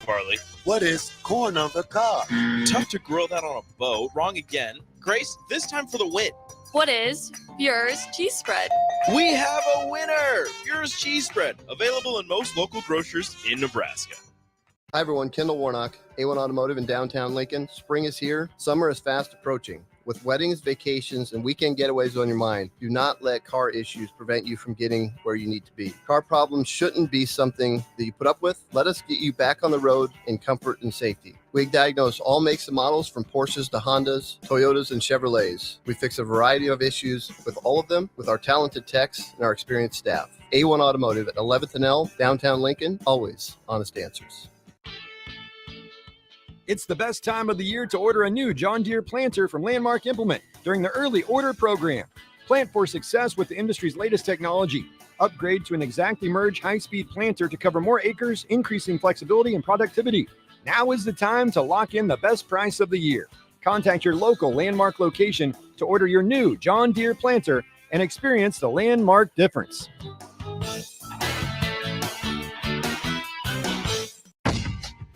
Farley. What is corn on the cob? Tough to grill that on a boat. Wrong again. Grace, this time for the win. What is Bure's cheese spread? We have a winner! Bure's cheese spread, available in most local grocers in Nebraska. Hi everyone, Kendall Warnock, A1 Automotive in downtown Lincoln. Spring is here. Summer is fast approaching. With weddings, vacations, and weekend getaways on your mind, do not let car issues prevent you from getting where you need to be. Car problems shouldn't be something that you put up with. Let us get you back on the road in comfort and safety. We diagnose all makes and models from Porsches to Hondas, Toyotas, and Chevrolets. We fix a variety of issues with all of them with our talented techs and our experienced staff. A1 Automotive at 11th and L, downtown Lincoln, always honest answers. It's the best time of the year to order a new John Deere planter from Landmark Implement during the early order program. Plant for success with the industry's latest technology. Upgrade to an exactly merged high-speed planter to cover more acres, increasing flexibility and productivity. Now is the time to lock in the best price of the year. Contact your local Landmark location to order your new John Deere planter and experience the Landmark difference.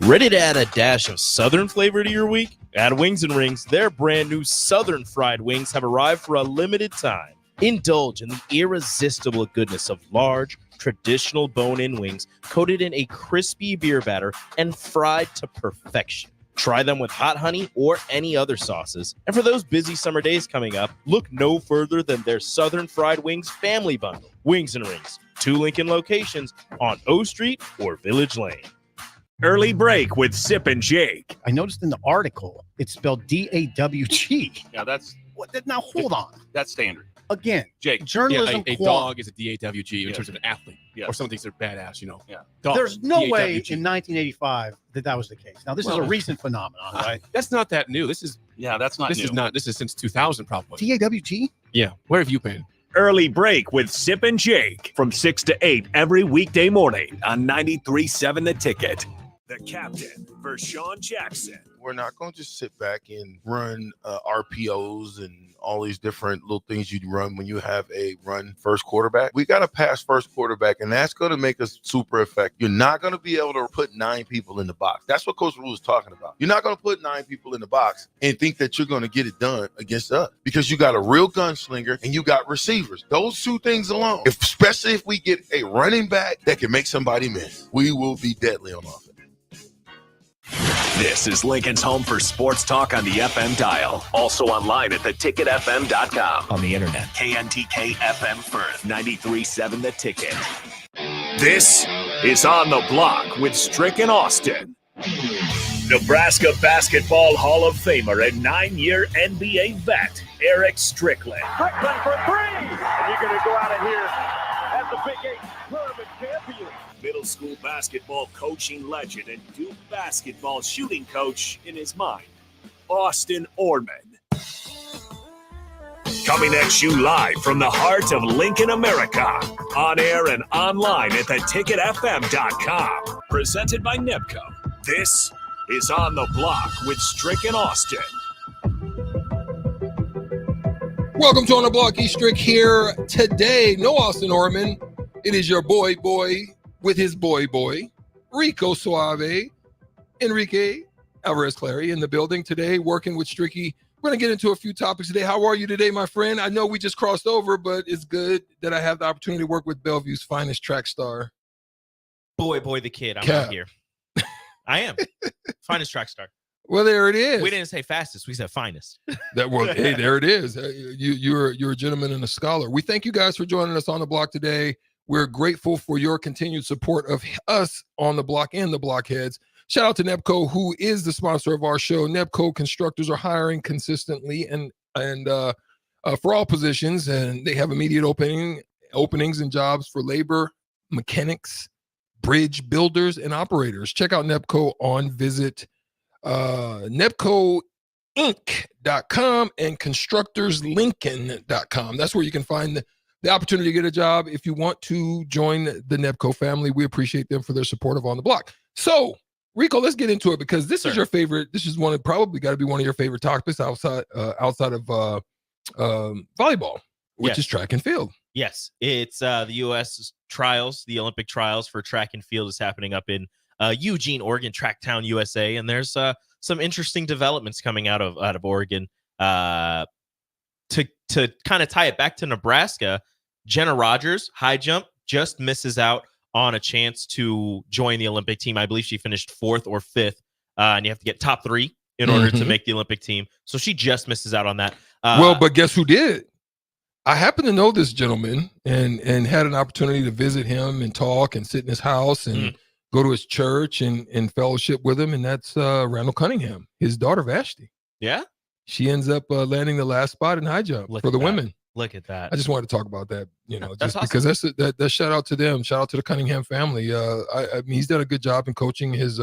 Ready to add a dash of Southern flavor to your week? At Wings & Rings, their brand new Southern fried wings have arrived for a limited time. Indulge in the irresistible goodness of large, traditional bone-in wings coated in a crispy beer batter and fried to perfection. Try them with hot honey or any other sauces. And for those busy summer days coming up, look no further than their Southern Fried Wings Family Bundle. Wings & Rings, 2 Lincoln locations on O Street or Village Lane. Early break with Sip and Jake. I noticed in the article it's spelled D-A-W-G. Yeah, that's What? Now hold on. That's standard. Again, Jake, journalism. A dog is a D-A-W-G in Yes. terms of an athlete. Yes. Or someone thinks they're badass, you know. Yeah. Dogs, There's no way D-A-W-G. in 1985 that was the case. Now this is a recent phenomenon, right? That's not that new. This is that's not new. This is since 2000 probably. D-A-W-G? Yeah. Where have you been? Early break with Sip and Jake from 6 to 8 every weekday morning on 93.7 The Ticket. The captain for Sean Jackson. We're not going to just sit back and run RPOs and all these different little things you'd run when you have a run first quarterback. We got to pass first quarterback, and that's going to make us super effective. You're not going to be able to put 9 people in the box. That's what Coach Rule is talking about. You're not going to put 9 people in the box and think that you're going to get it done against us because you got a real gunslinger and you got receivers. Those 2 things alone, especially if we get a running back that can make somebody miss, we will be deadly on offense. This is Lincoln's home for sports talk on the FM dial. Also online at theticketfm.com. On the internet, KNTK FM Firth, 93.7 The Ticket. This is On the Block with Strick and Austin. Nebraska Basketball Hall of Famer and 9-year NBA vet, Erick Strickland. Strickland for 3! And you're going to go out of here as the Big 8 tournament champion. Middle school basketball coaching legend and Duke basketball shooting coach in his mind, Austin Orman. Coming at you live from the heart of Lincoln, America. On air and online at theticketfm.com. Presented by NEPCO. This is On the Block with Strick and Austin. Welcome to On the Block. Strick here today. No Austin Orman. It is your boy with his boy, Rico Suave, Enrique Alvarez-Clary in the building today, working with Stricky. We're going to get into a few topics today. How are you today, my friend? I know we just crossed over, but it's good that I have the opportunity to work with Bellevue's finest track star. Boy, the kid. I'm out here. I am. Finest track star. Well, there it is. We didn't say fastest. We said finest. Hey, there it is. You're a gentleman and a scholar. We thank you guys for joining us on the block today. We're grateful for your continued support of us on the block and the blockheads. Shout out to NEPCO, who is the sponsor of our show. NEPCO constructors are hiring consistently and for all positions, and they have immediate openings and jobs for labor, mechanics, bridge builders, and operators. Check out NEPCO on visit NEPCOinc.com and constructorslincoln.com. That's where you can find the opportunity to get a job if you want to join the NEPCO family. We appreciate them for their support of On the Block. So, Rico, let's get into it because this is your favorite. This is probably got to be one of your favorite topics outside of volleyball, which is track and field. Yes, it's the U.S. trials, the Olympic trials for track and field is happening up in Eugene, Oregon, Tracktown, USA, and there's some interesting developments coming out of Oregon. To kind of tie it back to Nebraska, Jenna Rogers, high jump, just misses out on a chance to join the Olympic team. I believe she finished 4th or 5th, and you have to get top 3 in order to make the Olympic team. So she just misses out on that. Well, but guess who did? I happen to know this gentleman and had an opportunity to visit him and talk and sit in his house and go to his church and fellowship with him. And that's Randall Cunningham, his daughter Vashti. Yeah. She ends up landing the last spot in high jump for the women. Look at that. I just wanted to talk about that, That's just because that's shout out to them. Shout out to the Cunningham family. I mean, he's done a good job in coaching his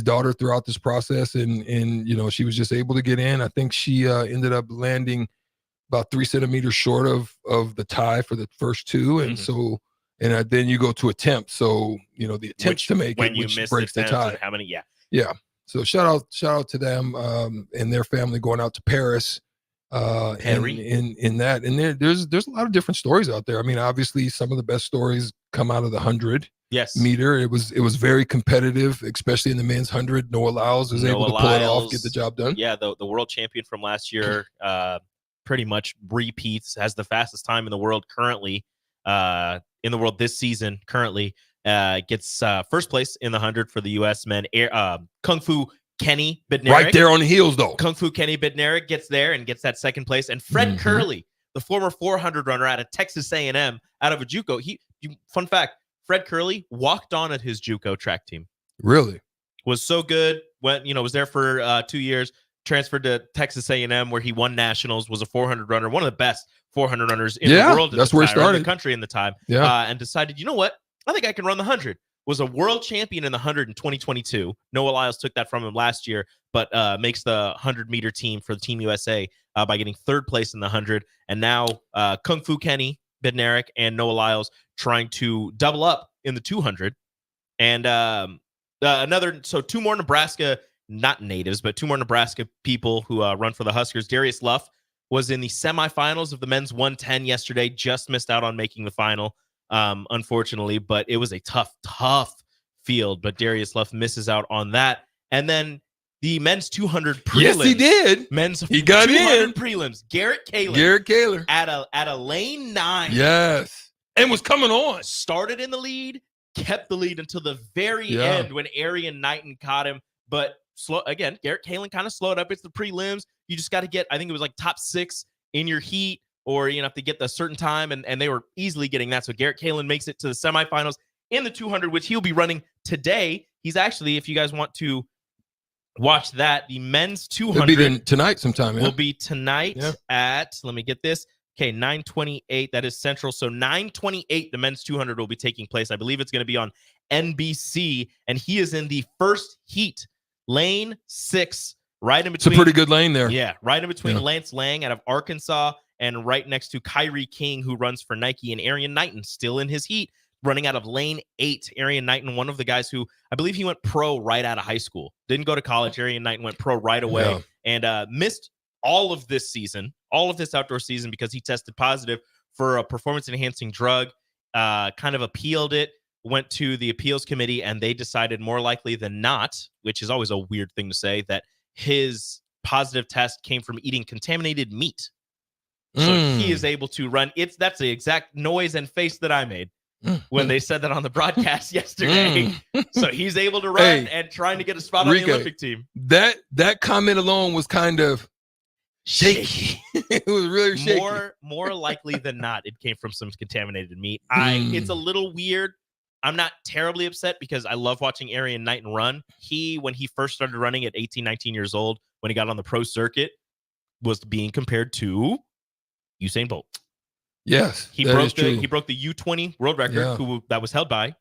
daughter throughout this process. And she was just able to get in. I think she ended up landing about 3 centimeters short of the tie for the first 2. And so, and then you go to attempt. So, the attempts to make it, which breaks the tie. How many? Yeah. Yeah. So shout out to them and their family going out to Paris. Henry. In that. And there's a lot of different stories out there. I mean, obviously some of the best stories come out of the 100 meter. It was very competitive, especially in the men's 100. Noah Lyles was able to pull it off, get the job done. Yeah, the world champion from last year pretty much repeats, has the fastest time in the world currently, in the world this season currently, gets first place in the 100 for the U.S. men. Kung Fu Kenny Bednarik. Right there on the heels, though. Kung Fu Kenny Bednarik gets there and gets that second place. And Fred Curley, the former 400 runner out of Texas A&M, out of a JUCO. Fun fact, Fred Curley walked on at his JUCO track team. Really? Was so good. Was there for 2 years. Transferred to Texas A&M where he won nationals, was a 400 runner, one of the best 400 runners in the world. That's where he started. In the country in the time. Yeah. And decided, you know what? I think I can run the 100. Was a world champion in the 100 in 2022. Noah Lyles took that from him last year, but makes the 100-meter team for the Team USA by getting 3rd place in the 100. And now Kung Fu Kenny Bednarik and Noah Lyles trying to double up in the 200. And two more Nebraska, not natives, but 2 more Nebraska people who run for the Huskers. Darius Luff was in the semifinals of the men's 110 yesterday, just missed out on making the final. Unfortunately, but it was a tough field, but Darius Luff misses out on that. And then the men's 200 prelims. Yes, he did. He got 200 in prelims. Garrett Kaler at a lane 9. Yes. And was coming on. Started in the lead, kept the lead until the very end when Arian Knighton caught him. But Garrett Kaler kind of slowed up. It's the prelims. You just got to get, I think it was like top 6 in your heat, or have to get the certain time, and they were easily getting that. So Garrett Kaler makes it to the semifinals in the 200, which he'll be running today. He's actually, if you guys want to watch that, the men's 200 it'll be tonight sometime. Will be tonight at, let me get this. Okay, 9:28. That is Central. So 9:28, the men's 200 will be taking place. I believe it's going to be on NBC, and he is in the first heat, lane 6, right in between. It's a pretty good lane there. Yeah, right in between Lance Lang out of Arkansas and right next to Kyrie King, who runs for Nike, and Arian Knighton still in his heat, running out of lane 8. Arian Knighton, one of the guys who I believe he went pro right out of high school. Didn't go to college. Arian Knighton went pro right away and missed all of this season, all of this outdoor season, because he tested positive for a performance-enhancing drug, kind of appealed it, went to the appeals committee, and they decided more likely than not, which is always a weird thing to say, that his positive test came from eating contaminated meat. So he is able to run. That's the exact noise and face that I made when they said that on the broadcast yesterday. So he's able to run and trying to get a spot on the Olympic team. That comment alone was kind of shaky. It was really shaky. More likely than not, it came from some contaminated meat. It's a little weird. I'm not terribly upset because I love watching Arian Knighton run. When he first started running at 18, 19 years old, when he got on the pro circuit, was being compared to Usain Bolt. Yes, he broke the U20 world record that was held by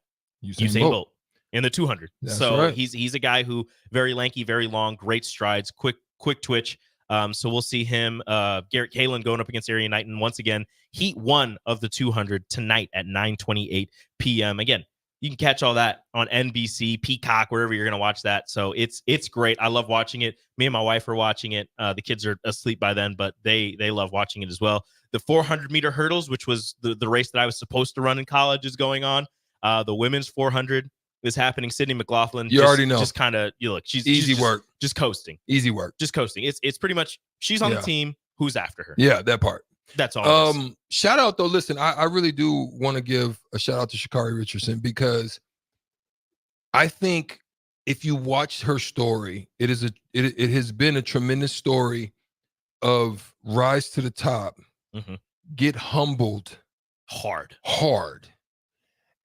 Usain Bolt in the 200. That's so right. he's a guy who very lanky, very long, great strides, quick twitch. So we'll see him, Garrett Kaler going up against Arian Knighton once again. Heat 1 of the 200 tonight at 9:28 p.m. Again, you can catch all that on NBC, Peacock, wherever you're going to watch that. So it's great. I love watching it. Me and my wife are watching it. The kids are asleep by then, but they love watching it as well. The 400-meter hurdles, which was the race that I was supposed to run in college, is going on. The women's 400 is happening. Sydney McLaughlin, You already know. Just kind of, she's Easy she's work. just coasting. Easy work. Just coasting. It's pretty much she's on the team. Who's after her? Yeah, that part. That's all. Shout out though. Listen, I really do want to give a shout out to Sha'Carri Richardson, because I think if you watch her story, it has been a tremendous story of rise to the top, get humbled hard,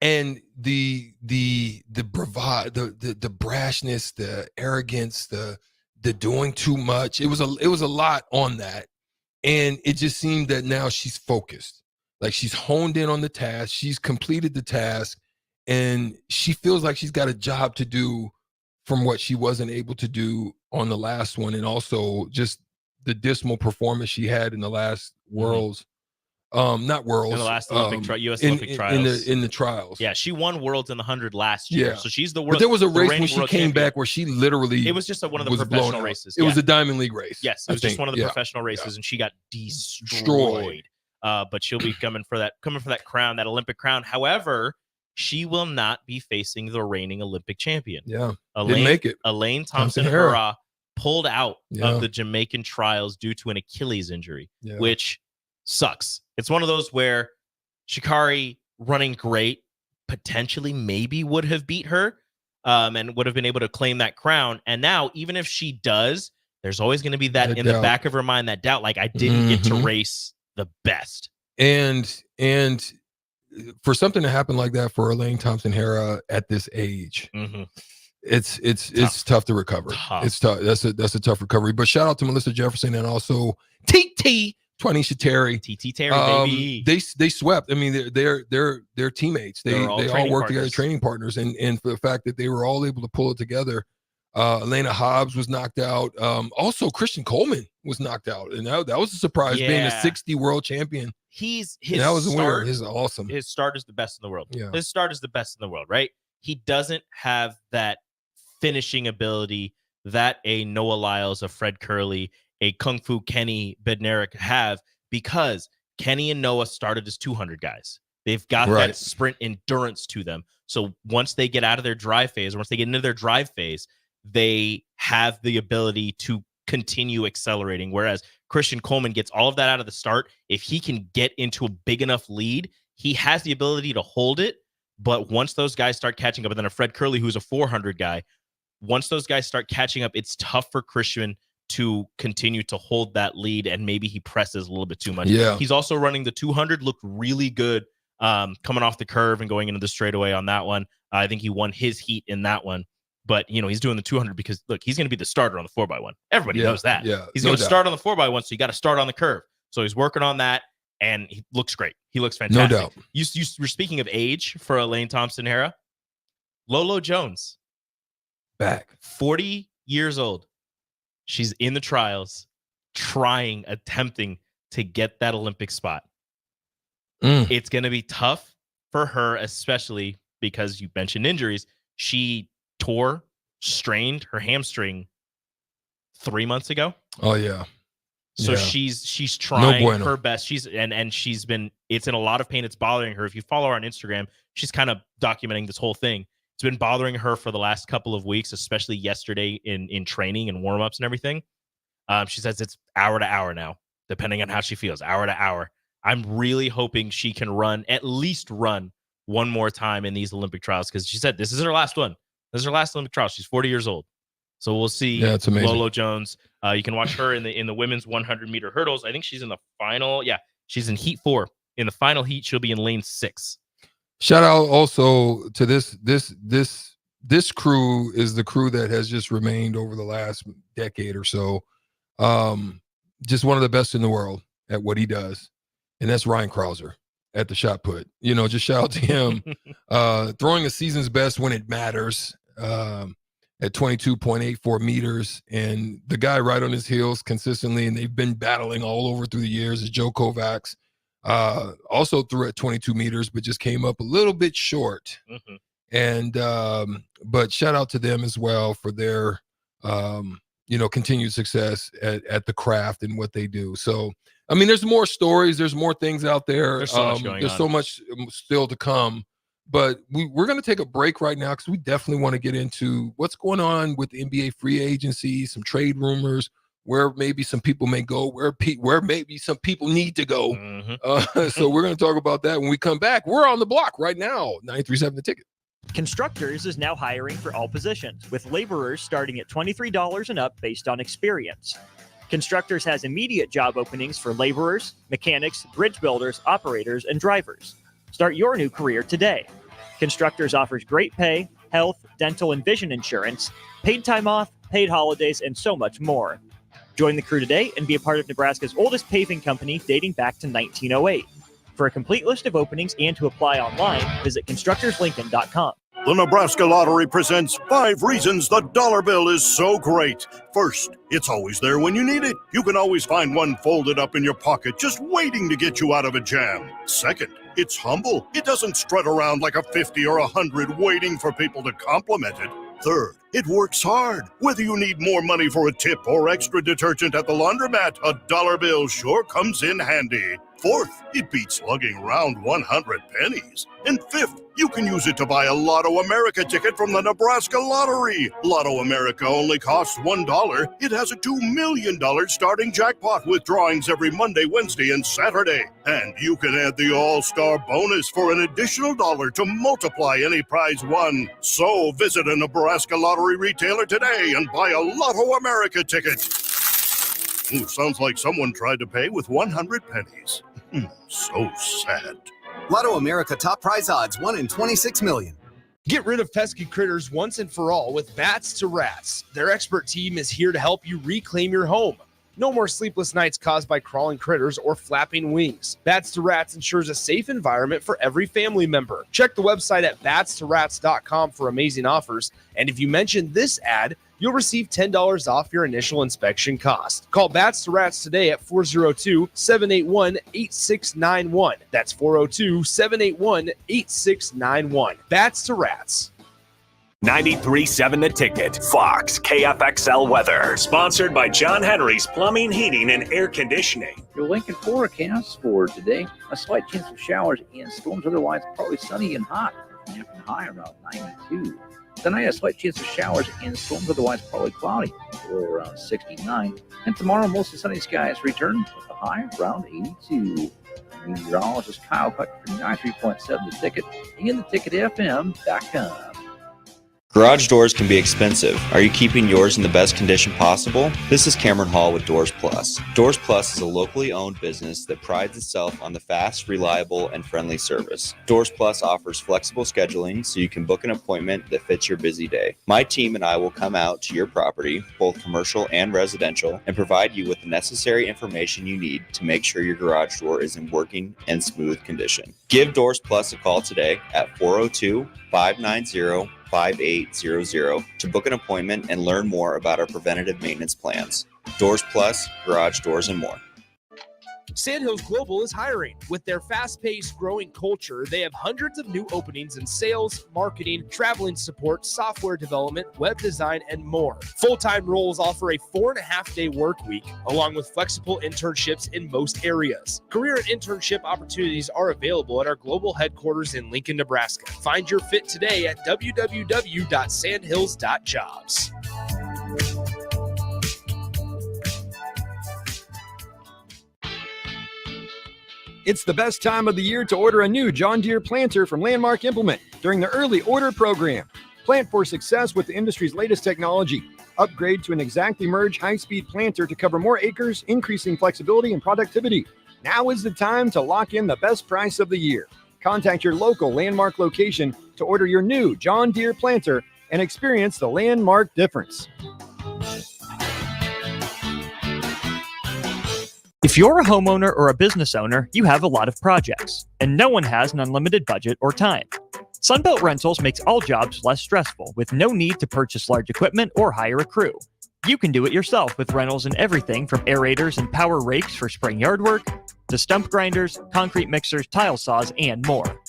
and the bravado, the brashness, the arrogance, the doing too much. It was a lot on that, and it just seemed that now she's focused, like she's honed in on the task, she's completed the task, and she feels like she's got a job to do from what she wasn't able to do on the last one, and also just the dismal performance she had in the last Worlds. Not Worlds. In the last Olympic U.S. Olympic trials. In the trials. Yeah, she won Worlds in the 100 last year. Yeah. So she's the world. But there was a race when she came champion. back where she literally It was just one of the was professional races. It was a Diamond League race. Yes, it was just one of the professional races, and she got destroyed. But she'll be coming for that crown, that Olympic crown. However, she will not be facing the reigning Olympic champion. Yeah, Didn't make it. Elaine Thompson-Herah pulled out of the Jamaican trials due to an Achilles injury, which sucks. It's one of those where Sha'Carri running great potentially maybe would have beat her and would have been able to claim that crown. And now, even if she does, there's always going to be that in the back of her mind, that doubt, like I didn't get to race the best. And for something to happen like that for Elaine Thompson-Herah at this age, it's tough to recover. It's tough. That's a tough recovery. But shout out to Melissa Jefferson and also TT Twanisha Terry. TT Terry, baby. They swept. I mean, they're teammates. They all work together, training partners, and for the fact that they were all able to pull it together. Elena Hobbs was knocked out. Also, Christian Coleman was knocked out, and that was a surprise, being a 60 world champion. That was a winner. He's awesome. His start is the best in the world. Yeah. His start is the best in the world, right? He doesn't have that finishing ability that a Noah Lyles, a Fred Curley, a Kung Fu Kenny Bednarik have, because Kenny and Noah started as 200 guys. They've got that sprint endurance to them. So once they get out of their drive phase, or once they get into their drive phase, they have the ability to continue accelerating. Whereas Christian Coleman gets all of that out of the start. If he can get into a big enough lead, he has the ability to hold it. But once those guys start catching up, and then a Fred Curley, who's a 400 guy, once those guys start catching up, it's tough for Christian to continue to hold that lead, and maybe he presses a little bit too much. Yeah. He's also running the 200, looked really good coming off the curve and going into the straightaway on that one. I think he won his heat in that one. But, he's doing the 200 because, look, he's going to be the starter on the 4x1. Everybody knows that. Yeah, he's going to start on the 4x1, so you got to start on the curve. So he's working on that, and he looks great. He looks fantastic. No doubt. You were speaking of age for Elaine Thompson-Herah. Lolo Jones. Back. 40 years old. She's in the trials, attempting to get that Olympic spot. It's going to be tough for her, especially because you mentioned injuries. She strained her hamstring 3 months ago. Oh yeah. So she's trying her best. She's been, it's in a lot of pain. It's bothering her. If you follow her on Instagram, she's kind of documenting this whole thing. It's been bothering her for the last couple of weeks, especially yesterday in training and warm-ups and everything. She says it's hour to hour now, depending on how she feels, hour to hour. I'm really hoping she can at least run one more time in these Olympic trials, because she said this is her last one. This is her last Olympic trial. She's 40 years old. So we'll see. Yeah, it's amazing. Lolo Jones. You can watch her in the women's 100-meter hurdles. I think she's in the final. Yeah, she's in heat 4. In the final heat, she'll be in lane 6. Shout out also to this crew is the crew that has just remained over the last decade or so. Just one of the best in the world at what he does. And that's Ryan Krauser at the shot put. Just shout out to him. Throwing a season's best when it matters. At 22.84 meters, and the guy right on his heels consistently, and they've been battling all over through the years, is Joe Kovacs. Also threw at 22 meters, but just came up a little bit short. And but shout out to them as well for their continued success at the craft and what they do. So I mean, there's more stories, there's more things out there. There's so much going on. So much still to come. But we're going to take a break right now because we definitely want to get into what's going on with the NBA free agency, some trade rumors, where maybe some people may go, where maybe some people need to go. So we're going to talk about that when we come back. We're on the block right now, 93.7 The Ticket. Constructors is now hiring for all positions, with laborers starting at $23 and up based on experience. Constructors has immediate job openings for laborers, mechanics, bridge builders, operators, and drivers. Start your new career today. Constructors offers great pay, health, dental, and vision insurance, paid time off, paid holidays, and so much more. Join the crew today and be a part of Nebraska's oldest paving company dating back to 1908. For a complete list of openings and to apply online, visit constructorslincoln.com. The Nebraska Lottery presents 5 reasons the dollar bill is so great. First, it's always there when you need it. You can always find one folded up in your pocket just waiting to get you out of a jam. Second, it's humble. It doesn't strut around like a 50 or 100 waiting for people to compliment it. Third, it works hard. Whether you need more money for a tip or extra detergent at the laundromat, a dollar bill sure comes in handy. Fourth, it beats lugging around 100 pennies. And fifth, you can use it to buy a Lotto America ticket from the Nebraska Lottery. Lotto America only costs $1. It has a $2 million starting jackpot with drawings every Monday, Wednesday, and Saturday. And you can add the All-Star bonus for an additional $1 to multiply any prize won. So visit a Nebraska Lottery retailer today and buy a Lotto America ticket. Ooh, sounds like someone tried to pay with 100 pennies. So sad. Lotto America top prize odds, 1 in 26 million. Get rid of pesky critters once and for all with Bats to Rats. Their expert team is here to help you reclaim your home. No more sleepless nights caused by crawling critters or flapping wings. Bats to Rats ensures a safe environment for every family member. Check the website at batstorats.com for amazing offers. And if you mention this ad, you'll receive $10 off your initial inspection cost. Call Bats to Rats today at 402-781-8691. That's 402-781-8691. Bats to Rats. 93.7 The Ticket. Fox KFXL weather. Sponsored by John Henry's Plumbing, Heating, and Air Conditioning. Your Lincoln forecast for today: a slight chance of showers and storms, otherwise probably sunny and hot. And high around 92. Tonight, a slight chance of showers and storms, otherwise probably cloudy, low around 69. And tomorrow, mostly sunny skies return with a high around 82. Meteorologist Kyle Puck from 93.7 The Ticket and theticketfm.com. Garage doors can be expensive. Are you keeping yours in the best condition possible? This is Cameron Hall with Doors Plus. Doors Plus is a locally owned business that prides itself on the fast, reliable, and friendly service. Doors Plus offers flexible scheduling so you can book an appointment that fits your busy day. My team and I will come out to your property, both commercial and residential, and provide you with the necessary information you need to make sure your garage door is in working and smooth condition. Give Doors Plus a call today at 402-590-5800 to book an appointment and learn more about our preventative maintenance plans. Doors Plus, garage doors, and more. Sandhills Global is hiring. With their fast-paced, growing culture, they have hundreds of new openings in sales, marketing, traveling support, software development, web design, and more. Full-time roles offer a 4.5-day work week, along with flexible internships in most areas. Career and internship opportunities are available at our global headquarters in Lincoln, Nebraska. Find your fit today at www.sandhills.jobs. It's the best time of the year to order a new John Deere planter from Landmark Implement during the early order program. Plant for success with the industry's latest technology. Upgrade to an exactly merged high-speed planter to cover more acres, increasing flexibility and productivity. Now is the time to lock in the best price of the year. Contact your local Landmark location to order your new John Deere planter and experience the Landmark difference. If you're a homeowner or a business owner, you have a lot of projects, and no one has an unlimited budget or time. Sunbelt Rentals makes all jobs less stressful with no need to purchase large equipment or hire a crew. You can do it yourself with rentals and everything from aerators and power rakes for spring yard work to stump grinders, concrete mixers, tile saws, and more.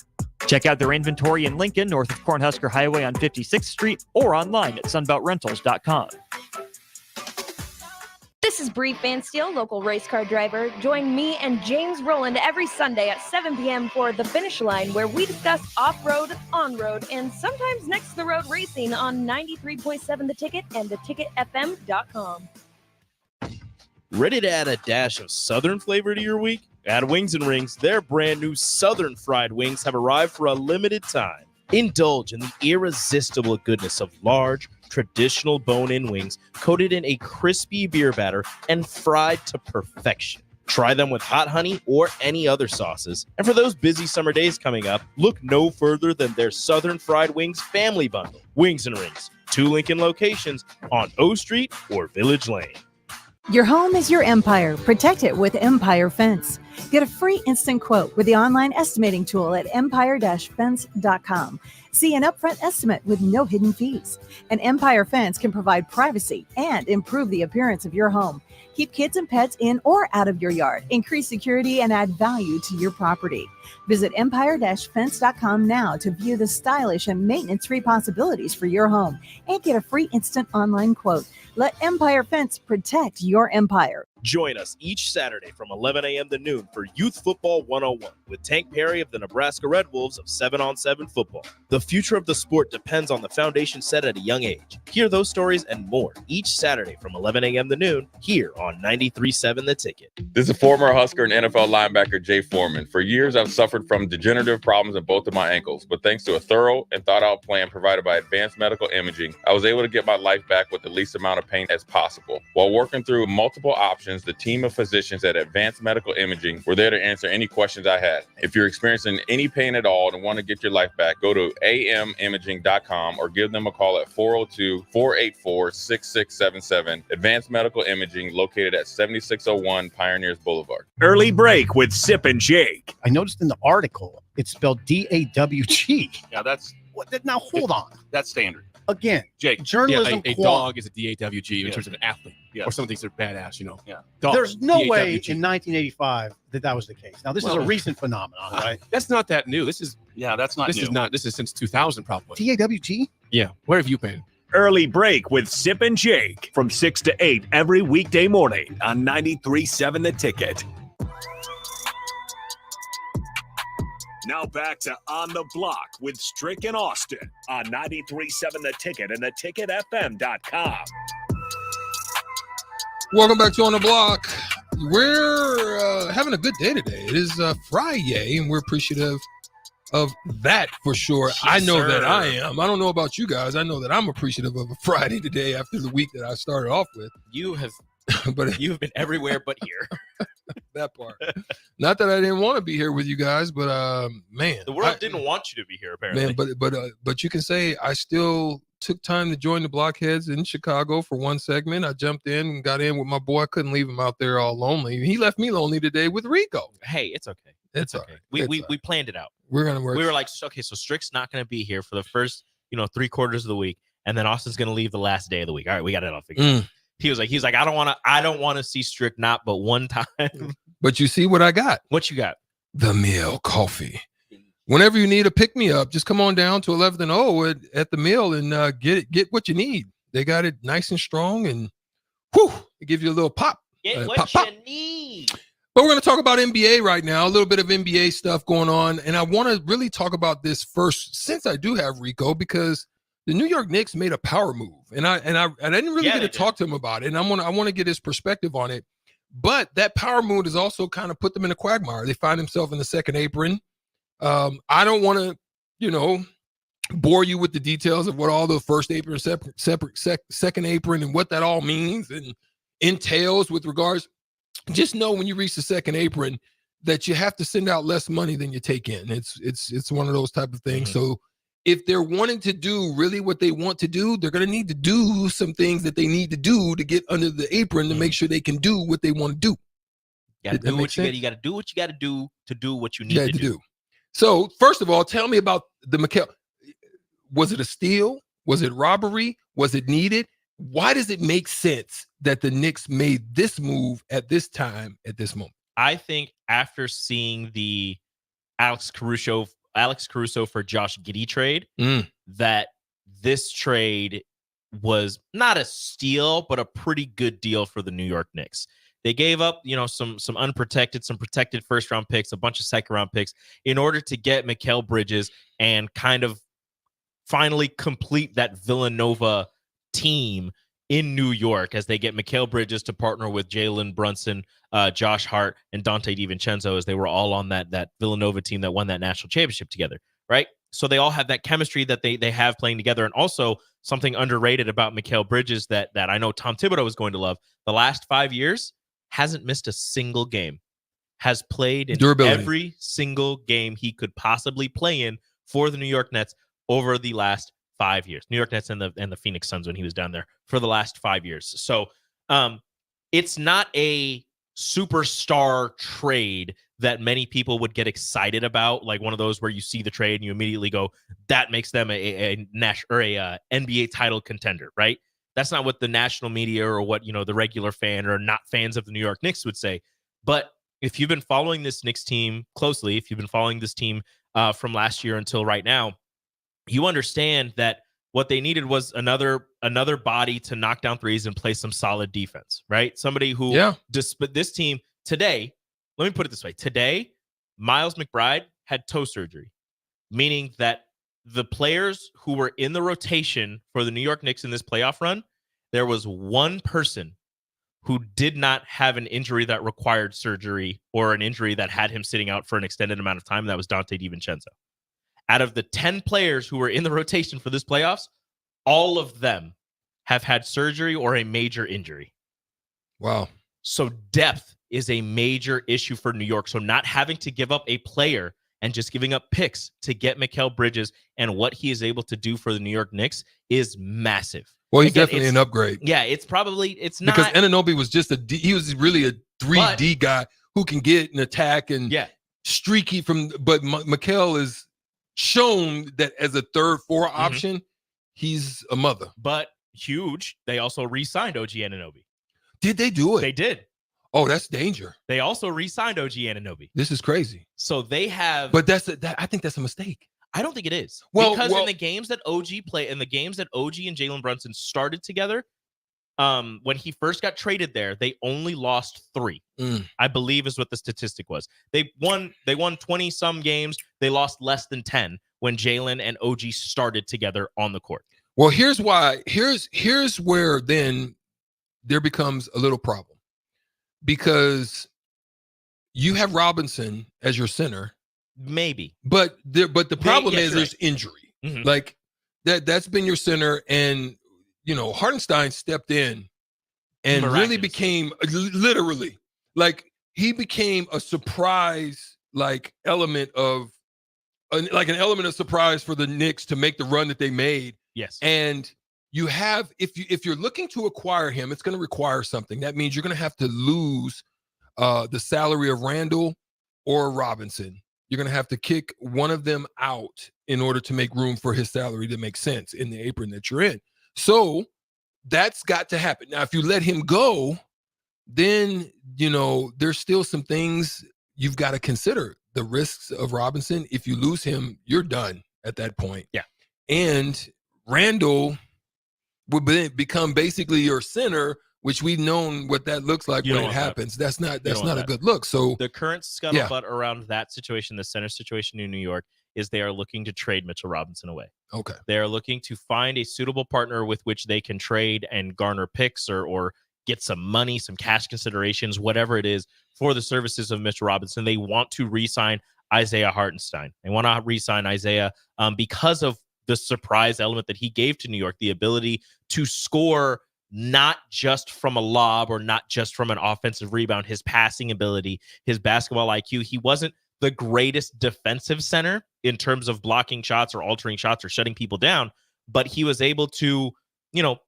Check out their inventory in Lincoln, north of Cornhusker Highway on 56th Street, or online at sunbeltrentals.com. The This is Bree Fansteel, local race car driver. Join me and James Rowland every Sunday at 7 p.m. for The Finish Line, where we discuss off-road, on-road, and sometimes next-to-the-road racing on 93.7 The Ticket and theticketfm.com. Ready to add a dash of Southern flavor to your week? At Wings and Rings, their brand new Southern fried wings have arrived for a limited time. Indulge in the irresistible goodness of large, traditional bone-in wings coated in a crispy beer batter and fried to perfection. Try them with hot honey or any other sauces. And for those busy summer days coming up, look no further than their Southern Fried Wings Family Bundle. Wings and Rings, 2 Lincoln locations on O Street or Village Lane. Your home is your empire. Protect it with Empire Fence. Get a free instant quote with the online estimating tool at empire-fence.com. See an upfront estimate with no hidden fees. An Empire Fence can provide privacy and improve the appearance of your home. Keep kids and pets in or out of your yard. Increase security and add value to your property. Visit empire-fence.com now to view the stylish and maintenance-free possibilities for your home and get a free instant online quote. Let Empire Fence protect your empire. Join us each Saturday from 11 a.m. to noon for Youth Football 101 with Tank Perry of the Nebraska Red Wolves of 7-on-7 football. The future of the sport depends on the foundation set at a young age. Hear those stories and more each Saturday from 11 a.m. to noon here on 93.7 The Ticket. This is former Husker and NFL linebacker Jay Foreman. For years, I've suffered from degenerative problems in both of my ankles, but thanks to a thorough and thought-out plan provided by Advanced Medical Imaging, I was able to get my life back with the least amount of pain as possible. While working through multiple options, the team of physicians at Advanced Medical Imaging were there to answer any questions I had. If you're experiencing any pain at all and want to get your life back, go to amimaging.com or give them a call at 402-484-6677. Advanced Medical Imaging, located at 7601 Pioneers Boulevard. Early break with Sip and Jake. I noticed in the article it's spelled D-A-W-G. Yeah, that's Now hold on. That's standard. Again, Jake, journalism. a dog is a D-A-W-G in terms of an athlete. Yes. Or some things are badass, you know. Yeah. Dogs, There's no way D-A-W-G. in 1985 that was the case. Now this is a recent phenomenon, right? That's not that new. This is that's not this new. is not this is since 2000 probably. D-A-W-G? Yeah. Where have you been? Early break with Sip and Jake from 6 to 8 every weekday morning on 93.7 The Ticket. Now back to On the Block with Strick and Austin on 93.7 The Ticket and theticketfm.com. Welcome back to On the Block. We're having a good day today. It is Friday, and we're appreciative of that for sure. Yes, I know sir. that I am. I don't know about you guys. I know that I'm appreciative of a Friday today after the week that I started off with. You have but you've been everywhere but here. That part. Not that I didn't want to be here with you guys, but man, The world didn't want you to be here, apparently. man, but you can say I still took time to join the Blockheads in Chicago for one segment. I jumped in and got in with my boy. I couldn't leave him out there all lonely. He left me lonely today with Rico. Hey, it's okay. It's okay. all right. We planned it out. We're gonna work. We were like, okay, so Strick's not going to be here for the first, 3/4 of the week, and then Austin's going to leave the last day of the week. All right, we got it all figured out. He was like, I don't want to see Strick not but one time. But you see what I got? What you got? The Mill Coffee. Whenever you need a pick me up, just come on down to 11th and O at the Mill and get what you need. They got it nice and strong, and it gives you a little pop. Get what pop. you need. But we're going to talk about NBA right now, a little bit of NBA stuff going on, and I want to really talk about this first, since I do have Rico, because the New York Knicks made a power move, and I didn't really get to talk to him about it, and I want to get his perspective on it. But that power move has also kind of put them in a quagmire. They find themselves in the second apron. I don't want to, bore you with the details of what all the first apron, second apron, and what that all means and entails with regards. Just know when you reach the second apron that you have to send out less money than you take in. It's one of those type of things. Mm-hmm. So if they're wanting to do really what they want to do, they're going to need to do some things that they need to do to get under the apron to make sure they can do what they want to do. You got to do what you got to do. What you got to do to do what you need to do. So first of all, tell me about the Mikal. Was it a steal? Was it robbery? Was it needed? Why does it make sense that the Knicks made this move at this time, at this moment? I think after seeing the Alex Caruso for Josh Giddey trade, that this trade was not a steal, but a pretty good deal for the New York Knicks. They gave up, some unprotected, some protected first-round picks, a bunch of second-round picks in order to get Mikal Bridges and kind of finally complete that Villanova team in New York as they get Mikal Bridges to partner with Jalen Brunson, Josh Hart, and Dante DiVincenzo as they were all on that Villanova team that won that national championship together, right? So they all have that chemistry that they have playing together. And also something underrated about Mikal Bridges that I know Tom Thibodeau is going to love. The last 5 years, hasn't missed a single game, has played in every single game he could possibly play in for the New York Nets over the last 5 years. New York Nets and the Phoenix Suns when he was down there for the last 5 years. So it's not a superstar trade that many people would get excited about, like one of those where you see the trade and you immediately go, that makes them a NBA title contender, right? That's not what the national media or what, the regular fan or not fans of the New York Knicks would say. But if you've been following this Knicks team closely, if you've been following this team from last year until right now, you understand that what they needed was another body to knock down threes and play some solid defense, right? Somebody who, this team today, let me put it this way. Today, Miles McBride had toe surgery, meaning that the players who were in the rotation for the New York Knicks in this playoff run, there was one person who did not have an injury that required surgery or an injury that had him sitting out for an extended amount of time, and that was Dante DiVincenzo. Out of the 10 players who were in the rotation for this playoffs, all of them have had surgery or a major injury. Wow. So depth is a major issue for New York. So not having to give up a player and just giving up picks to get Mikal Bridges and what he is able to do for the New York Knicks is massive. Well, he's definitely an upgrade. Yeah, it's not because Anunoby was just he was really a 3D guy who can get an attack and streaky but Mikal is shown that as a 3rd-4 option, he's a mother. But huge, they also re-signed OG Anunoby. Did they do it? They did. Oh, that's danger. They also re-signed OG Anunoby. This is crazy. So they have, but I think that's a mistake. I don't think it is. Well, because in the games that OG play, in the games that OG and Jalen Brunson started together, when he first got traded there, they only lost 3. I believe is what the statistic was. They won 20 some games. They lost less than 10 when Jalen and OG started together on the court. Well, here's why. Here's where then there becomes a little problem. Because you have Robinson as your center, maybe, but the problem is there's injury. Like that's been your center, and Hartenstein stepped in and really became literally like he became a surprise element of an element of surprise for the Knicks to make the run that they made. Yes, and you have, if you're looking to acquire him, it's going to require something. That means you're going to have to lose the salary of Randall or Robinson. You're going to have to kick one of them out in order to make room for his salary to make sense in the apron that you're in. So that's got to happen. Now, if you let him go, then, there's still some things you've got to consider. The risks of Robinson. If you lose him, you're done at that point. Yeah. And Randall would become basically your center, which we've known what that looks like when it happens. That's not a good look. So the current scuttlebutt around that situation, the center situation in New York, is they are looking to trade Mitchell Robinson away. Okay. They are looking to find a suitable partner with which they can trade and garner picks or get some money, some cash considerations, whatever it is, for the services of Mitchell Robinson. They want to re-sign Isaiah Hartenstein. They want to re-sign Isaiah because of the surprise element that he gave to New York, the ability to score not just from a lob or not just from an offensive rebound, his passing ability, his basketball IQ. He wasn't the greatest defensive center in terms of blocking shots or altering shots or shutting people down, but he was able to,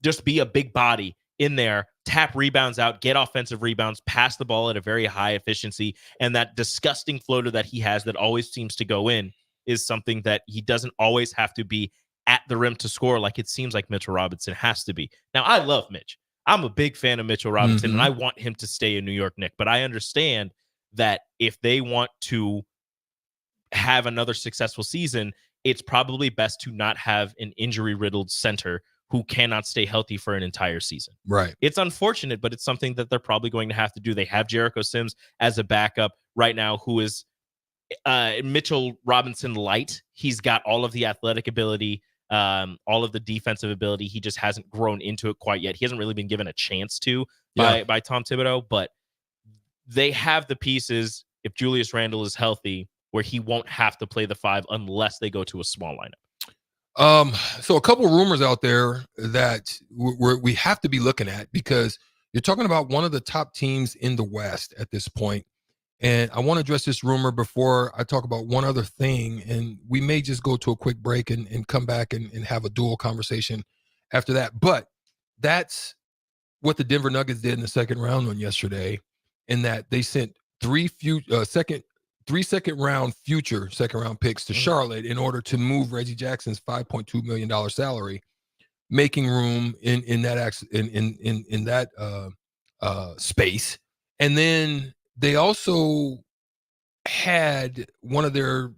just be a big body in there, tap rebounds out, get offensive rebounds, pass the ball at a very high efficiency. And that disgusting floater that he has that always seems to go in is something that he doesn't always have to be at the rim to score like it seems like Mitchell Robinson has to be. Now, I love Mitch. I'm a big fan of Mitchell Robinson, and I want him to stay a New York Knick. But I understand that if they want to have another successful season, it's probably best to not have an injury-riddled center who cannot stay healthy for an entire season. Right. It's unfortunate, but it's something that they're probably going to have to do. They have Jericho Sims as a backup right now, who is Mitchell Robinson light. He's got all of the athletic ability, all of the defensive ability. He just hasn't grown into it quite yet. He hasn't really been given a chance to by Tom Thibodeau, but they have the pieces if Julius Randle is healthy where he won't have to play the 5 unless they go to a small lineup. So a couple rumors out there that we have to be looking at, because you're talking about one of the top teams in the West at this point. And I want to address this rumor before I talk about one other thing. And we may just go to a quick break and come back and have a dual conversation after that. But that's what the Denver Nuggets did in the second round on yesterday, in that they sent three second round picks to Charlotte in order to move Reggie Jackson's $5.2 million salary, making room in that space. And then they also had one of their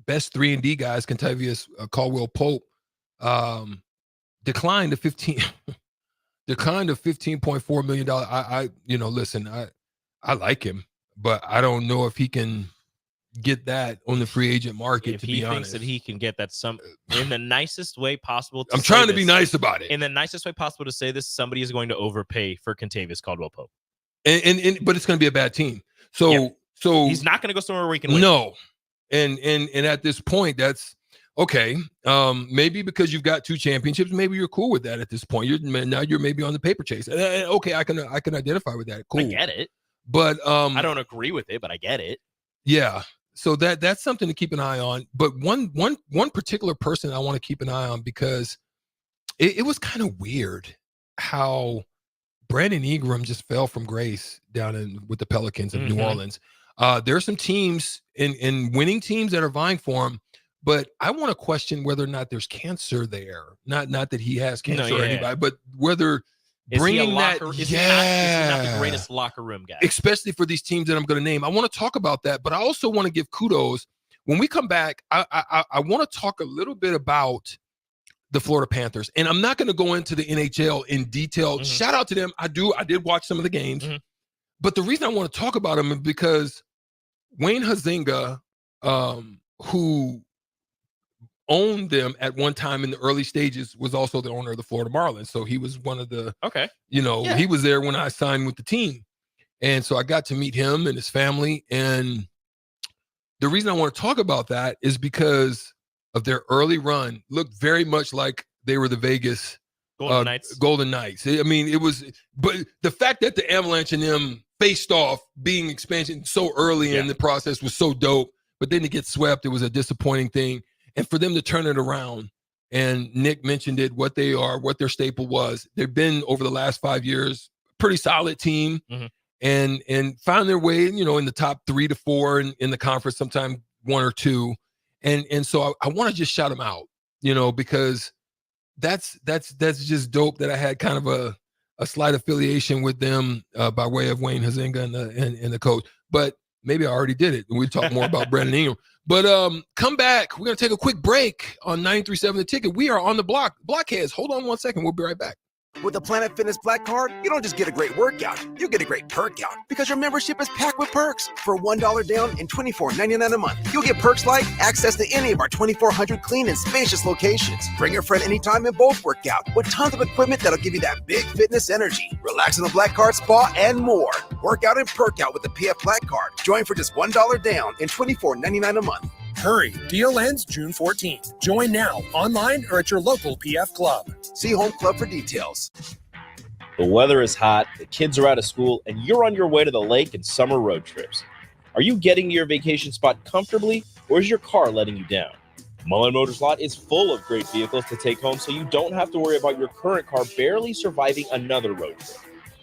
best 3-and-D guys, Kentavious Caldwell Pope, declined to $15.4 million. Listen, I like him, but I don't know if he can get that on the free agent market. If to he be honest, thinks that he can get that in the nicest way possible. I'm trying to be nice about it. In the nicest way possible to say this, somebody is going to overpay for Kentavious Caldwell Pope. But it's going to be a bad team. So he's not going to go somewhere where he can win. No. And at this point, that's okay. Maybe because you've got 2 championships, maybe you're cool with that at this point. You're maybe on the paper chase. Okay, I can identify with that. Cool. I get it. But I don't agree with it, but I get it. Yeah. So that's something to keep an eye on. But one particular person I want to keep an eye on, because it was kind of weird how Brandon Ingram just fell from grace down with the Pelicans of New Orleans. There are some teams in winning teams that are vying for him, but I want to question whether or not there's cancer there. Not that he has cancer or anybody, but whether bringing that, is he not the greatest locker room guy, especially for these teams that I'm going to name. I want to talk about that, but I also want to give kudos. When we come back, I want to talk a little bit about the Florida Panthers, and I'm not going to go into the NHL in detail. Shout out to them. I did watch some of the games, but the reason I want to talk about them is because Wayne Huizenga, who owned them at one time in the early stages, was also the owner of the Florida Marlins. So he was one of the, he was there when I signed with the team. And so I got to meet him and his family. And the reason I want to talk about that is because of their early run. Looked very much like they were the Vegas Golden Knights. I mean, it was, but the fact that the Avalanche and them faced off being expansion so early in the process was so dope, but then to get swept, it was a disappointing thing. And for them to turn it around, and Nick mentioned it, what they are, what their staple was. They've been, over the last 5 years, pretty solid team, and found their way, in the top 3 to 4 in the conference, sometimes 1 or 2. And so I want to just shout them out, because that's just dope that I had kind of a slight affiliation with them by way of Wayne Huizenga and the coach. But maybe I already did it. We'll talk more about Brandon Ingram. But come back. We're going to take a quick break on 93.7 The Ticket. We are on the block. Blockheads, hold on 1 second. We'll be right back. With the Planet Fitness Black Card, you don't just get a great workout, you get a great perk out, because your membership is packed with perks. For $1 down and $24.99 a month, you'll get perks like access to any of our 2,400 clean and spacious locations. Bring your friend anytime and both work out, with tons of equipment that'll give you that big fitness energy. Relax in the Black Card spa and more. Work out and perk out with the PF Black Card. Join for just $1 down and $24.99 a month. Hurry, deal ends June 14th. Join now, online or at your local PF Club. See Home Club for details. The weather is hot, the kids are out of school, and you're on your way to the lake and summer road trips. Are you getting to your vacation spot comfortably, or is your car letting you down? Mullen Motors Lot is full of great vehicles to take home, so you don't have to worry about your current car barely surviving another road trip.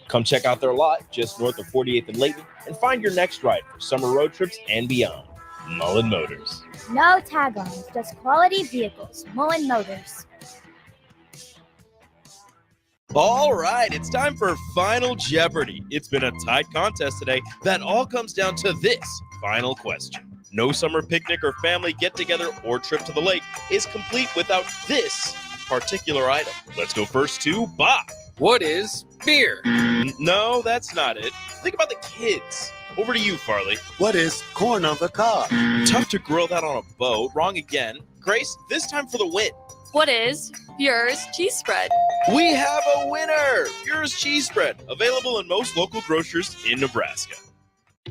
Come check out their lot just north of 48th and Layton and find your next ride for summer road trips and beyond. Mullen Motors. No tag-ons, just quality vehicles. Mullen Motors. All right, it's time for Final Jeopardy. It's been a tight contest today that all comes down to this final question. No summer picnic or family get-together or trip to the lake is complete without this particular item. Let's go first to Bob. What is beer? No, that's not it. Think about the kids. Over to you, Farley. What is corn on the cob? Tough to grill that on a boat. Wrong again. Grace, this time for the win. What is Bure's cheese spread? We have a winner! Bure's cheese spread, available in most local grocers in Nebraska.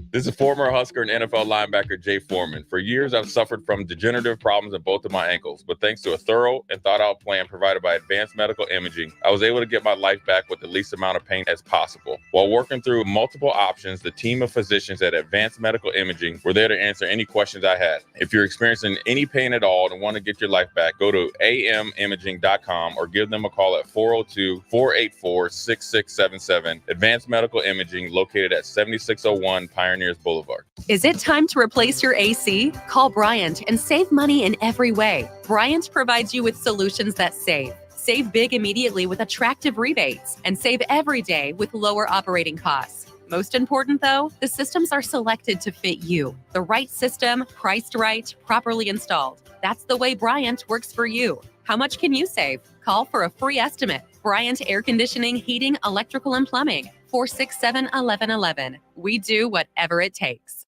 This is former Husker and NFL linebacker Jay Foreman. For years, I've suffered from degenerative problems in both of my ankles, but thanks to a thorough and thought-out plan provided by Advanced Medical Imaging, I was able to get my life back with the least amount of pain as possible. While working through multiple options, the team of physicians at Advanced Medical Imaging were there to answer any questions I had. If you're experiencing any pain at all and want to get your life back, go to amimaging.com or give them a call at 402-484-6677. Advanced Medical Imaging, located at 7601 Pioneers Boulevard. Is it time to replace your AC? Call Bryant and save money in every way. Bryant provides you with solutions that save. Save big immediately with attractive rebates and save every day with lower operating costs. Most important, though, the systems are selected to fit you. The right system, priced right, properly installed. That's the way Bryant works for you. How much can you save? Call for a free estimate. Bryant Air Conditioning, Heating, Electrical, and Plumbing. 467-1111. We do whatever it takes.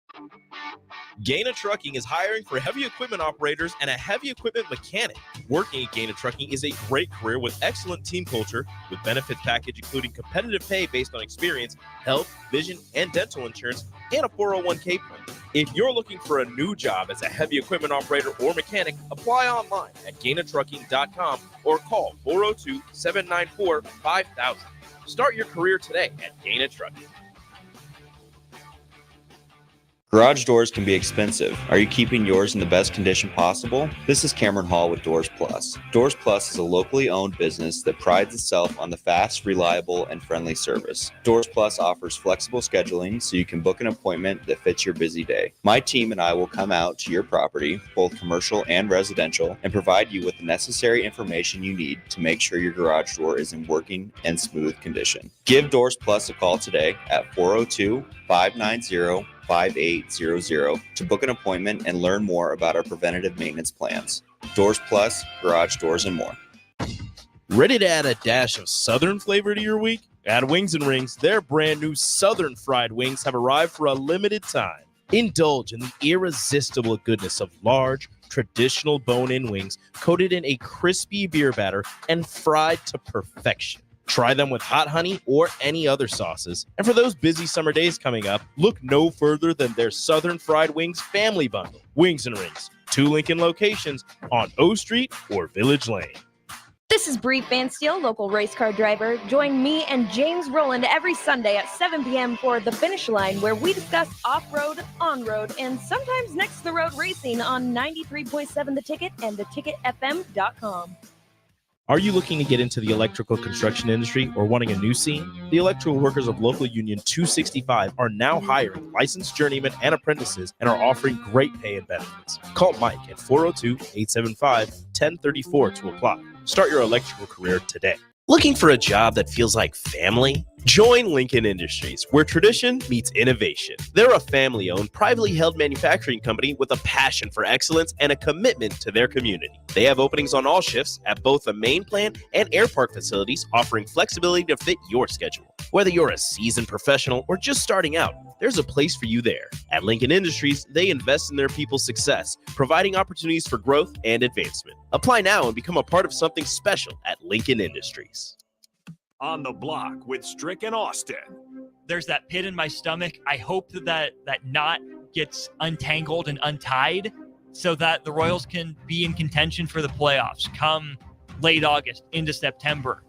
Gaina Trucking is hiring for heavy equipment operators and a heavy equipment mechanic. Working at Gaina Trucking is a great career with excellent team culture, with benefit package including competitive pay based on experience, health, vision, and dental insurance, and a 401k plan. If you're looking for a new job as a heavy equipment operator or mechanic, apply online at GainaTrucking.com or call 402-794-5000. Start your career today at Gaina Trucking. Garage doors can be expensive. Are you keeping yours in the best condition possible? This is Cameron Hall with Doors Plus. Doors Plus is a locally owned business that prides itself on the fast, reliable, and friendly service. Doors Plus offers flexible scheduling so you can book an appointment that fits your busy day. My team and I will come out to your property, both commercial and residential, and provide you with the necessary information you need to make sure your garage door is in working and smooth condition. Give Doors Plus a call today at 402-590-5800 to book an appointment and learn more about our preventative maintenance plans. Doors Plus, garage doors, and more. Ready to add a dash of Southern flavor to your week? At Wings and Rings, their brand new Southern fried wings have arrived for a limited time. Indulge in the irresistible goodness of large, traditional bone-in wings coated in a crispy beer batter and fried to perfection. Try them with hot honey or any other sauces. And for those busy summer days coming up, look no further than their Southern Fried Wings Family Bundle. Wings and Rings, 2 Lincoln locations on O Street or Village Lane. This is Bree Fansteel, local race car driver. Join me and James Rowland every Sunday at 7 p.m. for The Finish Line, where we discuss off-road, on-road, and sometimes next-to-the-road racing on 93.7 The Ticket and theticketfm.com. Are you looking to get into the electrical construction industry or wanting a new scene? The electrical workers of local union 265 are now hiring licensed journeymen and apprentices and are offering great pay and benefits. Call Mike at 402-875-1034 to apply. Start your electrical career today. Looking for a job that feels like family? Join Lincoln Industries, where tradition meets innovation. They're a family-owned, privately held manufacturing company with a passion for excellence and a commitment to their community. They have openings on all shifts at both the main plant and air park facilities, offering flexibility to fit your schedule. Whether you're a seasoned professional or just starting out, there's a place for you there. At Lincoln Industries, they invest in their people's success, providing opportunities for growth and advancement. Apply now and become a part of something special at Lincoln Industries. On the Block with Strick and Austin. There's that pit in my stomach. I hope that knot gets untangled and untied so that the Royals can be in contention for the playoffs come late August into September.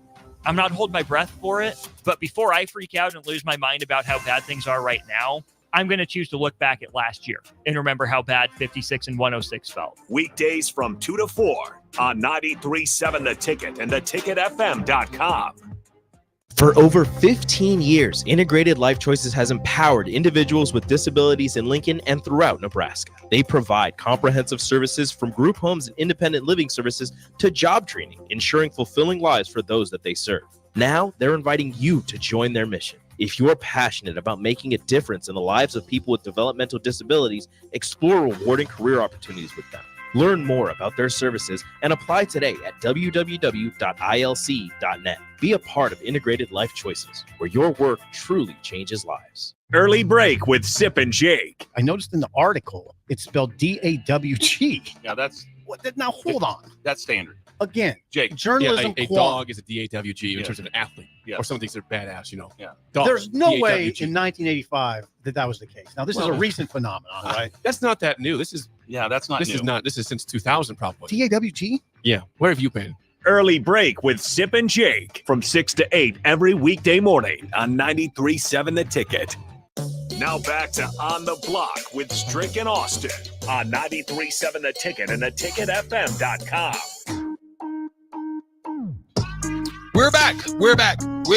I'm not holding my breath for it, but before I freak out and lose my mind about how bad things are right now, I'm going to choose to look back at last year and remember how bad 56 and 106 felt. Weekdays from 2 to 4 on 93.7 The Ticket and theticketfm.com. For over 15 years, Integrated Life Choices has empowered individuals with disabilities in Lincoln and throughout Nebraska. They provide comprehensive services from group homes and independent living services to job training, ensuring fulfilling lives for those that they serve. Now, they're inviting you to join their mission. If you're passionate about making a difference in the lives of people with developmental disabilities, explore rewarding career opportunities with them. Learn more about their services and apply today at www.ilc.net. Be a part of Integrated Life Choices, where your work truly changes lives. Early break with Sip and Jake. I noticed in the article it's spelled D-A-W-G. Yeah, that's Now hold on. that's standard. Again, Jake, journalism. a dog is a DAWG in terms of an athlete, Yes. or some things that are badass. Yeah. Dog, There's no way DAWG. in 1985 that was the case. Now this is a recent phenomenon, right? That's not that new. This is that's not This new. is not. This is since 2000 probably. DAWG. Yeah. Where have you been? Early break with Sip and Jake from 6 to 8 every weekday morning on 93.7 The Ticket. Now back to On the Block with Strick and Austin on 93.7 The Ticket and theticketfm.com. We're back. We're back. We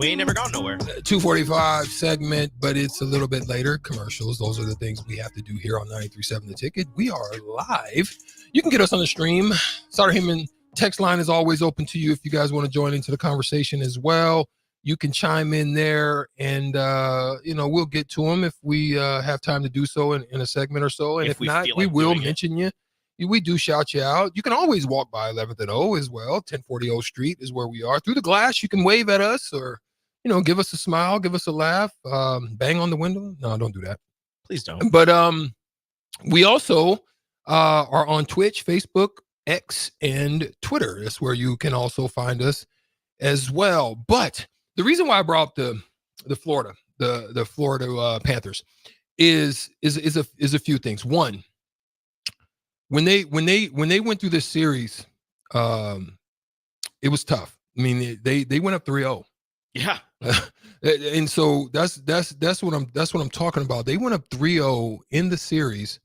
ain't never gone nowhere. 2:45 segment, but it's a little bit later. Commercials. Those are the things we have to do here on 93.7 The Ticket. We are live. You can get us on the stream. Sutter Heyman text line is always open to you if you guys want to join into the conversation as well. You can chime in there, and we'll get to them if we have time to do so in a segment or so. And if not, we will mention you. We do shout you out. You can always walk by 11th and O as well. 1040 O Street is where we are. Through the glass, you can wave at us or, give us a smile, give us a laugh, bang on the window. No, don't do that. Please don't. But we also are on Twitch, Facebook, X, and Twitter. That's where you can also find us as well. But the reason why I brought up the Florida Panthers is a few things. One, when they went through this series, it was tough. I mean, they went up 3-0. Yeah. And so that's what I'm talking about. They went up 3-0 in the series,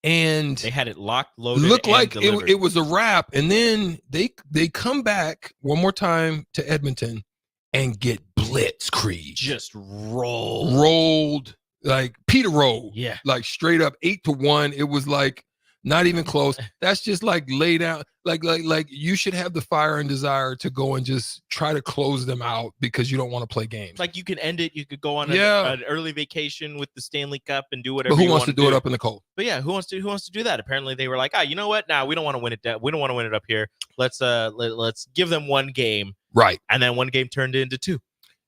and they had it locked, loaded, looked and like delivered. it was a wrap. And then they come back one more time to Edmonton and get blitzkrieg. Just rolled like Peter rolled. Yeah. Like straight up 8-1. It was like not even close. That's just like lay down. Like you should have the fire and desire to go and just try to close them out because you don't want to play games. Like you can end it. You could go on an early vacation with the Stanley Cup and do whatever. But who you wants want to do it up in the cold? But yeah, who wants to do that? Apparently they were like, you know what? Nah, we don't want to win it. We don't want to win it up here. Let's give them one game. Right. And then one game turned into two.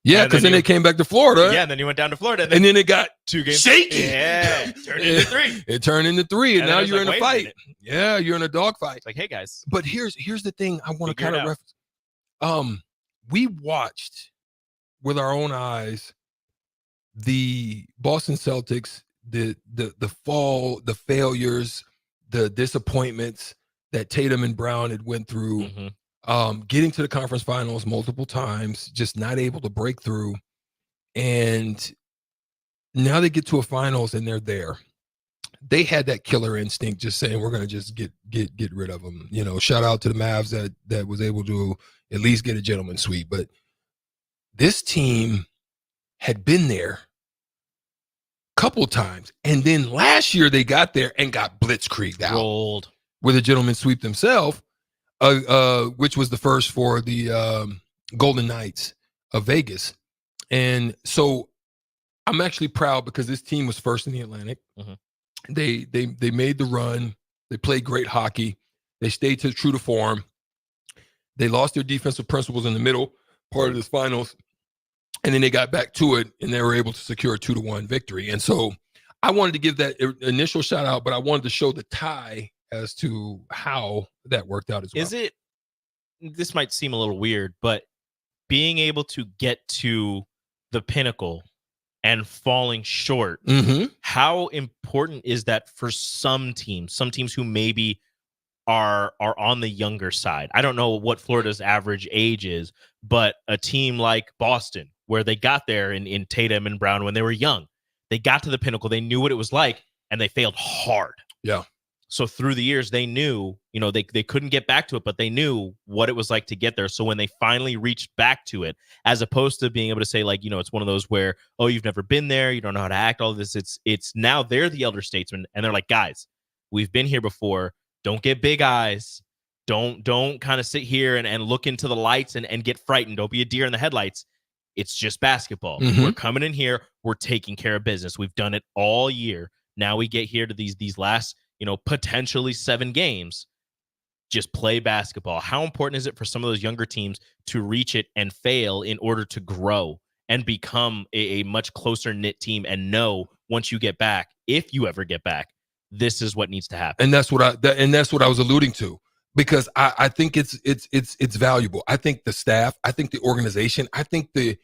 Yeah, because then they came back to Florida. Yeah, and then you went down to Florida. And then it got 2 games. shaky. Yeah, turned into 3. It turned into 3, and now then it was you're like, in a wait a fight. minute. Yeah, you're in a dog fight. It's like, hey guys. But here's the thing I want to Figure kind it of out. reference. We watched with our own eyes the Boston Celtics, the fall, the failures, the disappointments that Tatum and Brown had went through. Getting to the conference finals multiple times, just not able to break through. And now they get to a finals and they're there. They had that killer instinct, just saying, we're going to just get rid of them. Shout out to the Mavs that was able to at least get a gentleman's sweep. But this team had been there a couple times. And then last year they got there and got blitzkrieged out. Rolled. With a gentleman's sweep themselves. Which was the first for the Golden Knights of Vegas. And so I'm actually proud because this team was first in the Atlantic. They made the run. They played great hockey. They stayed true to form. They lost their defensive principles in the middle part of this finals. And then they got back to it, and they were able to secure a 2-1 victory. And so I wanted to give that initial shout out, but I wanted to show the tie as to how that worked out as well. This might seem a little weird, but being able to get to the pinnacle and falling short, how important is that for some teams who maybe are on the younger side? I don't know what Florida's average age is, but a team like Boston, where they got there in Tatum and Brown when they were young, they got to the pinnacle, they knew what it was like, and they failed hard. Yeah. So through the years, they knew, they couldn't get back to it, but they knew what it was like to get there. So when they finally reached back to it, as opposed to being able to say, like, it's one of those where, oh, you've never been there, you don't know how to act, all of this. It's now they're the elder statesmen, and they're like, guys, we've been here before. Don't get big eyes. Don't kind of sit here and look into the lights and get frightened. Don't be a deer in the headlights. It's just basketball. We're coming in here. We're taking care of business. We've done it all year. Now we get here to these last potentially 7 games. Just play basketball. How important is it for some of those younger teams to reach it and fail in order to grow and become a much closer knit team and know once you get back, if you ever get back, this is what needs to happen. And that's what I was alluding to, because I think it's valuable. I think the staff, I think the organization, I think the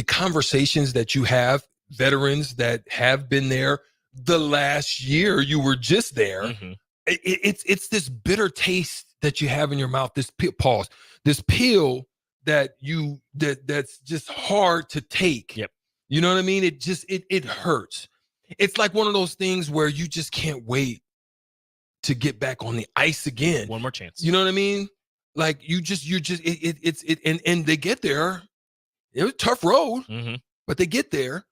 conversations that you have, veterans that have been there the last year, you were just there. Mm-hmm. It's this bitter taste that you have in your mouth, this pill that's just hard to take. Yep. You know what I mean? It hurts. It's like one of those things where you just can't wait to get back on the ice again. One more chance. You know what I mean? Like and they get there. It was a tough road, but they get there.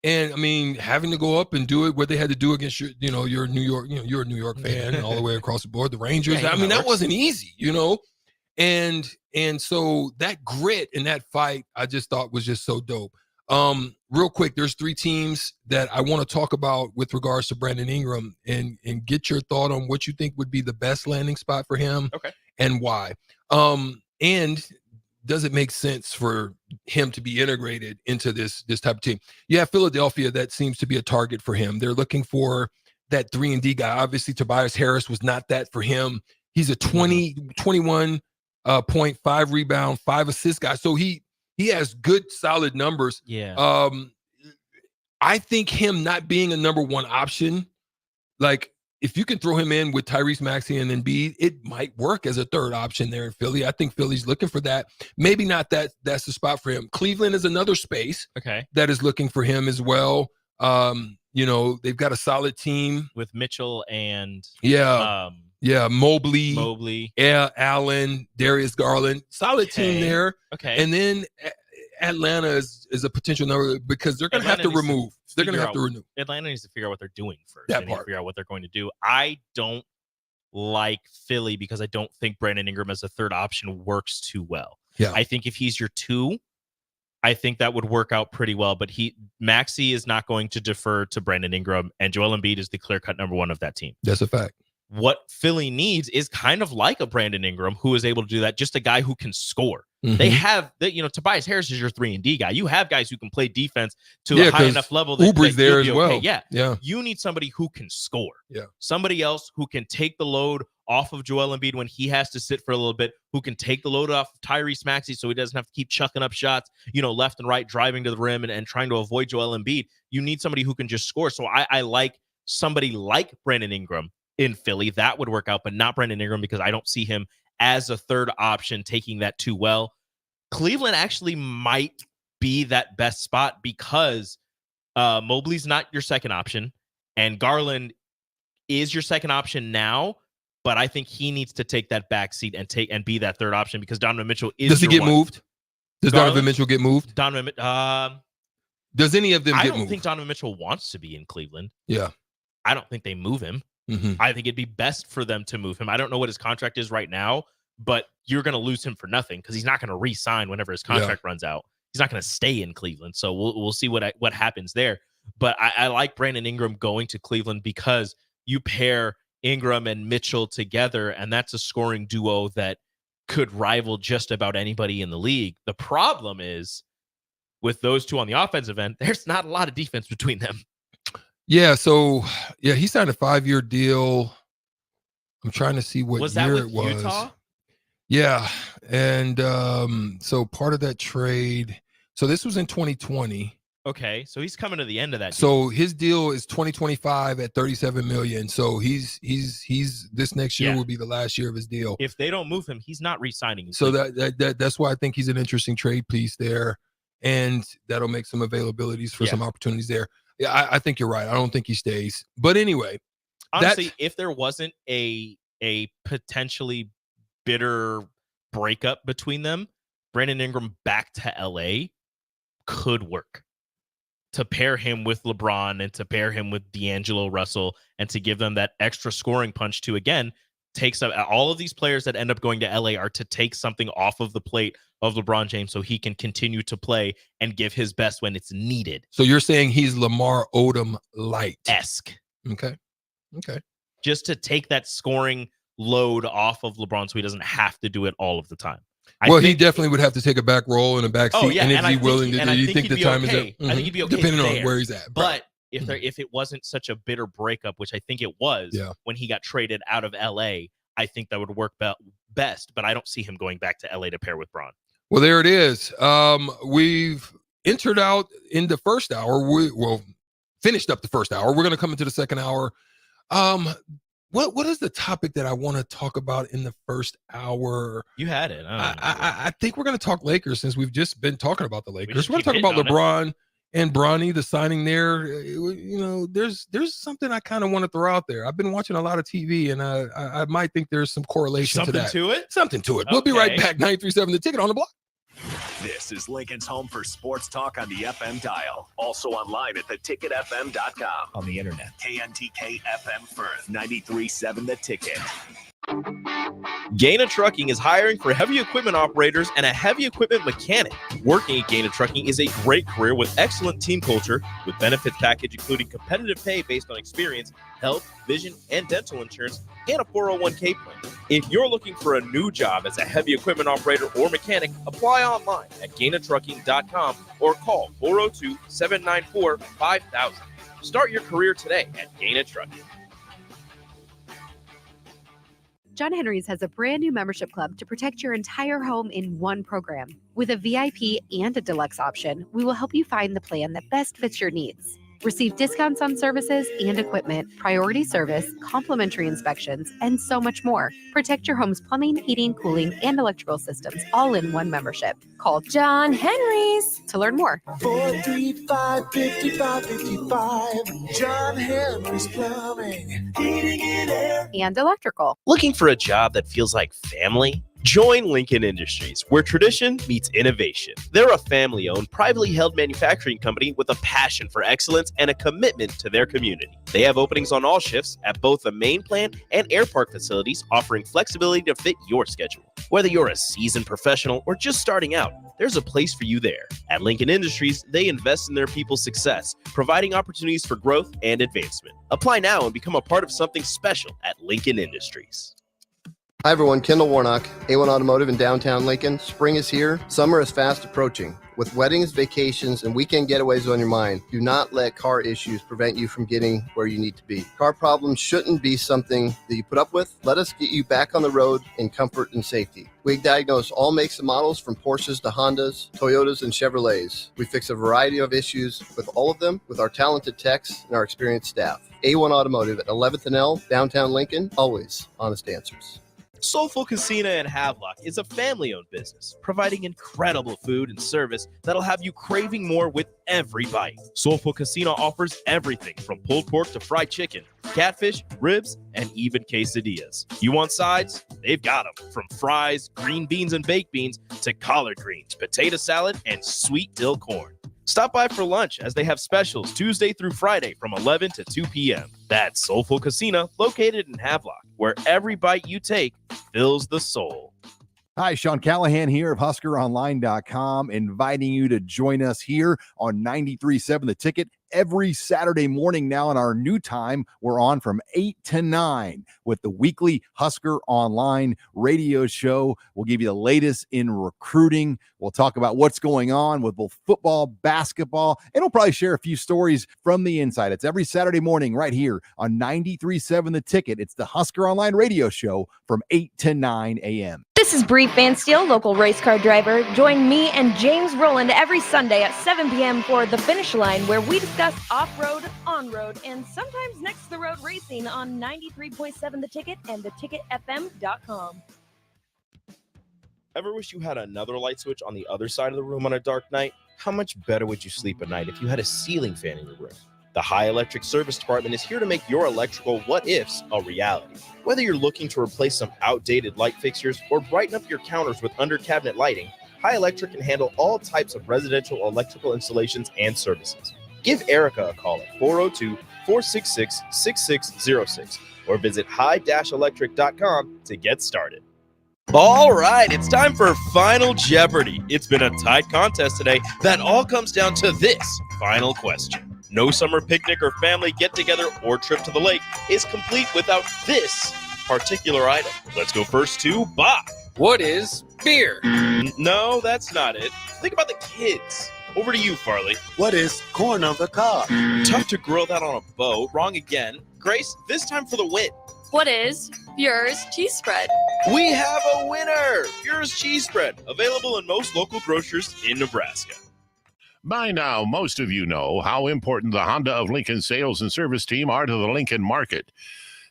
And I mean, having to go up and do it, what they had to do against your New York, you're a New York fan all the way across the board, the Rangers. Yeah, I mean, that wasn't easy, and so that grit in that fight, I just thought was just so dope. Real quick, there's 3 teams that I want to talk about with regards to Brandon Ingram and get your thought on what you think would be the best landing spot for him, and why. And does it make sense for him to be integrated into this type of team? You have Philadelphia that seems to be a target for him. They're looking for that 3-and-D guy. Obviously, Tobias Harris was not that for him. He's a 21 point, 5 rebound, 5 assist guy. So he has good, solid numbers. Yeah. I think him not being a number 1 option, like, if you can throw him in with Tyrese Maxey and Embiid, it might work as a 3rd option there in Philly. I think Philly's looking for that. Maybe not that's the spot for him. Cleveland is another space that is looking for him as well. They've got a solid team with Mitchell and Mobley, Allen, Darius Garland. Solid team there. Okay. And then Atlanta is a potential number because they're going to have to remove. They're going to have to renew. Atlanta needs to figure out what they're doing first. That They need to part. figure out what they're going to do. I don't like Philly because I don't think Brandon Ingram as a 3rd option works too well. Yeah. I think if he's your 2, I think that would work out pretty well. But Maxey is not going to defer to Brandon Ingram, and Joel Embiid is the clear-cut number 1 of that team. That's a fact. What Philly needs is kind of like a Brandon Ingram who is able to do that, just a guy who can score. They have, Tobias Harris is your 3-and-D guy. You have guys who can play defense to a high enough level that Oubri's there you'll as be well. okay. Yeah. You need somebody who can score. Yeah. Somebody else who can take the load off of Joel Embiid when he has to sit for a little bit, who can take the load off of Tyrese Maxey so he doesn't have to keep chucking up shots, left and right, driving to the rim and trying to avoid Joel Embiid. You need somebody who can just score. So I like somebody like Brandon Ingram in Philly. That would work out, but not Brandon Ingram because I don't see him as a 3rd option taking that too well. Cleveland actually might be that best spot because Mobley's not your 2nd option and Garland is your 2nd option now, but I think he needs to take that back seat and be that 3rd option because Donovan Mitchell is. Does he get 1. moved? Does Donovan Mitchell get moved? Does any of them get moved? I don't think Donovan Mitchell wants to be in Cleveland. Yeah. I don't think they move him. I think it'd be best for them to move him. I don't know what his contract is right now, but you're going to lose him for nothing because he's not going to re-sign whenever his contract runs out. He's not going to stay in Cleveland. So we'll see what happens there. But I like Brandon Ingram going to Cleveland because you pair Ingram and Mitchell together, and that's a scoring duo that could rival just about anybody in the league. The problem is with those 2 on the offensive end, there's not a lot of defense between them. Yeah, so he signed a 5-year deal. I'm trying to see what year it was. Utah? Yeah, and so part of that trade. So this was in 2020. Okay, so he's coming to the end of that deal. So his deal is 2025 at $37 million. So he's this next year will be the last year of his deal. If they don't move him, he's not re-signing. So that's why I think he's an interesting trade piece there, and that'll make some availabilities for some opportunities there. Yeah, I think you're right. I don't think he stays. But anyway, honestly, if there wasn't a potentially bitter breakup between them, Brandon Ingram back to LA could work. To pair him with LeBron and to pair him with D'Angelo Russell and to give them that extra scoring punch to, again, takes up all of these players that end up going to LA are to take something off of the plate of LeBron James so he can continue to play and give his best when it's needed. So you're saying he's Lamar Odom light. Esque. Okay. just to take that scoring load off of LeBron so he doesn't have to do it all of the time. He definitely would have to take a back role and a back seat. And is he willing to do? Do you think the time is up? I think he'd be okay depending there. on where he's at. But if it wasn't such a bitter breakup, which I think it was when he got traded out of LA, I think that would work best. But I don't see him going back to LA to pair with Bron. Well, there it is. We've entered out in the first hour. Finished up the first hour. We're going to come into the second hour. What is the topic that I want to talk about in the first hour? You had it. I think we're going to talk Lakers since we've just been talking about the Lakers. We're going to talk about LeBron and Bronny, the signing there. There's something I kind of want to throw out there. I've been watching a lot of TV, and I might think there's some correlation to that. Something to it. We'll be right back. 93.7 The Ticket on the block. This is Lincoln's home for sports talk on the FM dial. Also online at theticketfm.com. On the internet. KNTK FM Firth, 93.7 The Ticket. Gaina Trucking is hiring for heavy equipment operators and a heavy equipment mechanic. Working at Gaina Trucking is a great career with excellent team culture, with benefits package including competitive pay based on experience, health, vision, and dental insurance, and a 401k plan. If you're looking for a new job as a heavy equipment operator or mechanic, apply online at GainaTrucking.com or call 402-794-5000. Start your career today at Gaina Trucking. John Henry's has a brand new membership club to protect your entire home in one program. With a VIP and a deluxe option, we will help you find the plan that best fits your needs. Receive discounts on services and equipment, priority service, complimentary inspections, and so much more. Protect your home's plumbing, heating, cooling, and electrical systems all in one membership. Call John Henry's to learn more. 435-5555. John Henry's Plumbing, Heating and Air. And electrical. Looking for a job that feels like family? Join Lincoln Industries, where tradition meets innovation. They're a family-owned, privately held manufacturing company with a passion for excellence and a commitment to their community. They have openings on all shifts at both the main plant and air park facilities, offering flexibility to fit your schedule. Whether you're a seasoned professional or just starting out, there's a place for you there. At Lincoln Industries, they invest in their people's success, providing opportunities for growth and advancement. Apply now and become a part of something special at Lincoln Industries. Hi everyone, Kendall Warnock, A1 Automotive in downtown Lincoln. Spring is here, summer is fast approaching. With weddings, vacations, and weekend getaways on your mind, do not let car issues prevent you from getting where you need to be. Car problems shouldn't be something that you put up with. Let us get you back on the road in comfort and safety. We diagnose all makes and models from Porsches to Hondas, Toyotas, and Chevrolets. We fix a variety of issues with all of them with our talented techs and our experienced staff. A1 Automotive at 11th and L, downtown Lincoln, always honest answers. Soulful Casino in Havelock is a family-owned business, providing incredible food and service that'll have you craving more with every bite. Soulful Casino offers everything from pulled pork to fried chicken, catfish, ribs, and even quesadillas. You want sides? They've got them. From fries, green beans and baked beans, to collard greens, potato salad, and sweet dill corn. Stop by for lunch as they have specials Tuesday through Friday from 11 to 2 p.m. That's Soulful Casino, located in Havelock, where every bite you take fills the soul. Hi, Sean Callahan here of HuskerOnline.com, inviting you to join us here on 93.7 The Ticket every Saturday morning now in our new time. We're on from 8 to 9 with the weekly Husker Online radio show. We'll give you the latest in recruiting. We'll talk about what's going on with both football, basketball, and we'll probably share a few stories from the inside. It's every Saturday morning right here on 93.7 The Ticket. It's the Husker Online radio show from 8 to 9 a.m. This is Bree Fansteel, local race car driver. Join me and James Rowland every Sunday at 7 p.m. for The Finish Line, where we discuss off-road, on-road, and sometimes next-to-the-road racing on 93.7 The Ticket and theticketfm.com. Ever wish you had another light switch on the other side of the room on a dark night? How much better would you sleep at night if you had a ceiling fan in your room? The High Electric Service Department is here to make your electrical what-ifs a reality. Whether you're looking to replace some outdated light fixtures or brighten up your counters with under-cabinet lighting, High Electric can handle all types of residential electrical installations and services. Give Erica a call at 402-466-6606 or visit high-electric.com to get started. All right, it's time for Final Jeopardy. It's been a tight contest today that all comes down to this final question. No summer picnic or family get-together or trip to the lake is complete without this particular item. Let's go first to Bach. What is beer? No, that's not it. Think about the kids. Over to you, Farley. What is corn on the cob? Tough to grill that on a boat. Wrong again. Grace, this time for the win. What is Bure's cheese spread? We have a winner! Bure's cheese spread, available in most local grocers in Nebraska. By now, most of you know how important the Honda of Lincoln sales and service team are to the Lincoln market.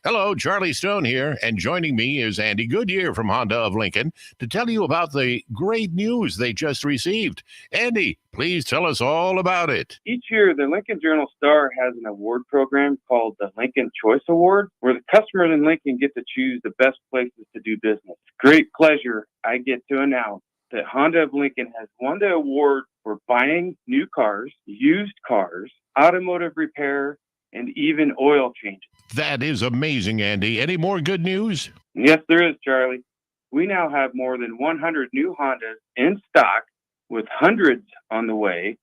Hello, Charlie Stone here, and joining me is Andy Goodyear from Honda of Lincoln to tell you about the great news they just received. Andy, please tell us all about it. Each year, the Lincoln Journal-Star has an award program called the Lincoln Choice Award, where the customers in Lincoln get to choose the best places to do business. Great pleasure I get to announce that Honda of Lincoln has won the award for buying new cars, used cars, automotive repair, and even oil changes. That is amazing, Andy. Any more good news? Yes, there is, Charlie. We now have more than 100 new Hondas in stock, with hundreds on the way,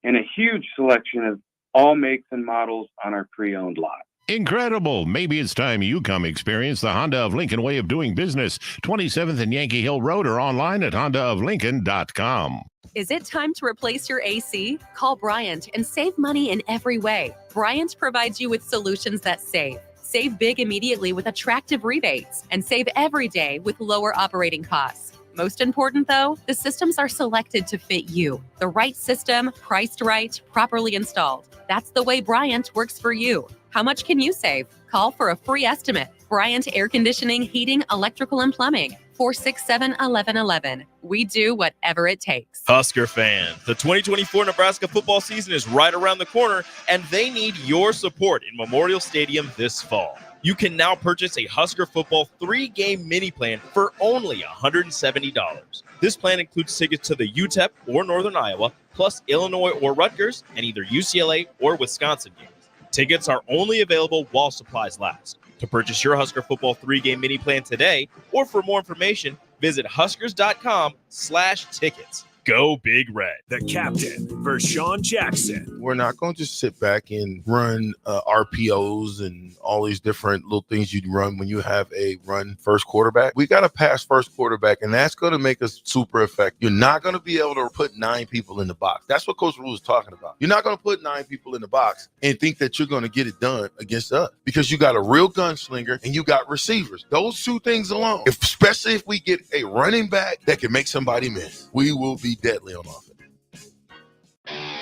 and a huge selection of all makes and models on our pre-owned lot. Incredible. Maybe it's time you come experience the Honda of Lincoln way of doing business. 27th and Yankee Hill Road, or online at hondaoflincoln.com. Is it time to replace your AC? Call Bryant and save money in every way. Bryant provides you with solutions that save. Save big immediately with attractive rebates, and save every day with lower operating costs. Most important, though, the systems are selected to fit you. The right system, priced right, properly installed. That's the way Bryant works for you. How much can you save? Call for a free estimate. Bryant Air Conditioning, Heating, Electrical, and Plumbing. 467-1111. We do whatever it takes. Husker fans, the 2024 Nebraska football season is right around the corner, and they need your support in Memorial Stadium this fall. You can now purchase a Husker football 3-game mini plan for only $170. This plan includes tickets to the UTEP or Northern Iowa, plus Illinois or Rutgers, and either UCLA or Wisconsin games. Tickets are only available while supplies last. To purchase your Husker football 3-game mini plan today, or for more information, visit huskers.com/tickets. Go Big Red. The captain, Vershawn Jackson. We're not going to just sit back and run RPOs and all these different little things you'd run when you have a run first quarterback. We got to pass first quarterback, and that's going to make us super effective. You're not going to be able to put 9 people in the box. That's what Coach Rule is talking about. You're not going to put 9 people in the box and think that you're going to get it done against us, because you got a real gunslinger and you got receivers. Those two things alone, especially if we get a running back that can make somebody miss, we will be deadly on offense.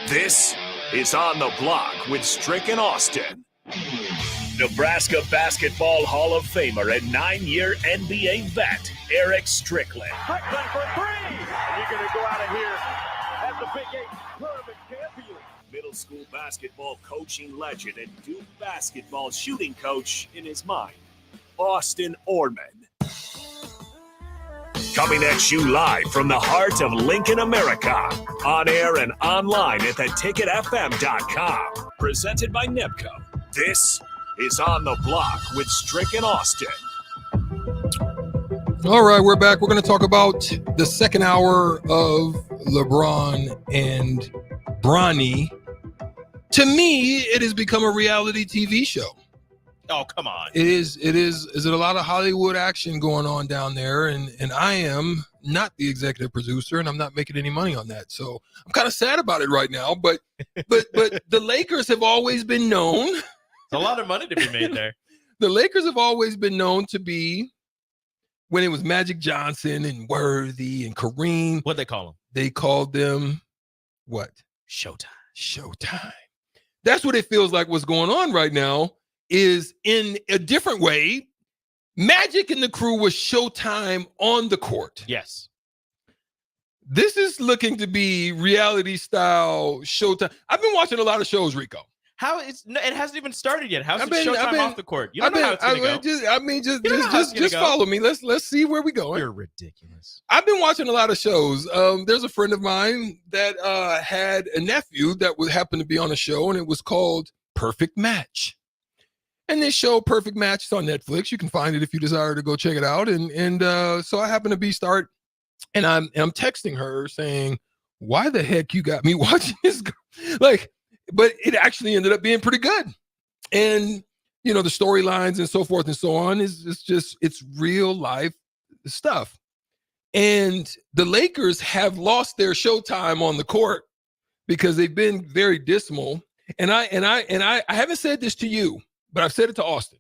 This is On the Block with Strick and Austin. Nebraska Basketball Hall of Famer and 9-year NBA vet, Erick Strickland. Strickland for 3. And you're going to go out of here as the Big 8 tournament champion. Middle school basketball coaching legend and Duke basketball shooting coach in his mind, Austin Orman. Coming at you live from the heart of Lincoln, America. On air and online at theticketfm.com. Presented by NEBCO. This is On the Block with Strick and Austin. All right, we're back. We're going to talk about the second hour of LeBron and Bronny. To me, it has become a reality TV show. Oh, come on. It is a lot of Hollywood action going on down there, and I am not the executive producer, and I'm not making any money on that. So I'm kind of sad about it right now, but the Lakers have always been known. There's a lot of money to be made there. The Lakers have always been known to be, when it was Magic Johnson and Worthy and Kareem. What'd they call them? They called them what? Showtime. That's what it feels like what's going on right now. Is in a different way, Magic and the crew was Showtime on the court. Yes. This is looking to be reality style Showtime. I've been watching a lot of shows, Rico. It hasn't even started yet. How's Showtime off the court? You don't know how it's going to go. Just follow me. Let's see where we're going. You're ridiculous. I've been watching a lot of shows. There's a friend of mine that had a nephew that would happen to be on a show, and it was called Perfect Match. And this show, Perfect Match, is on Netflix. You can find it if you desire to go check it out. And so I happen to be and I'm texting her saying, "Why the heck you got me watching this?" Like, but it actually ended up being pretty good. And, the storylines and so forth and so on it's real life stuff. And the Lakers have lost their showtime on the court because they've been very dismal. And I haven't said this to you, but I've said it to Austin.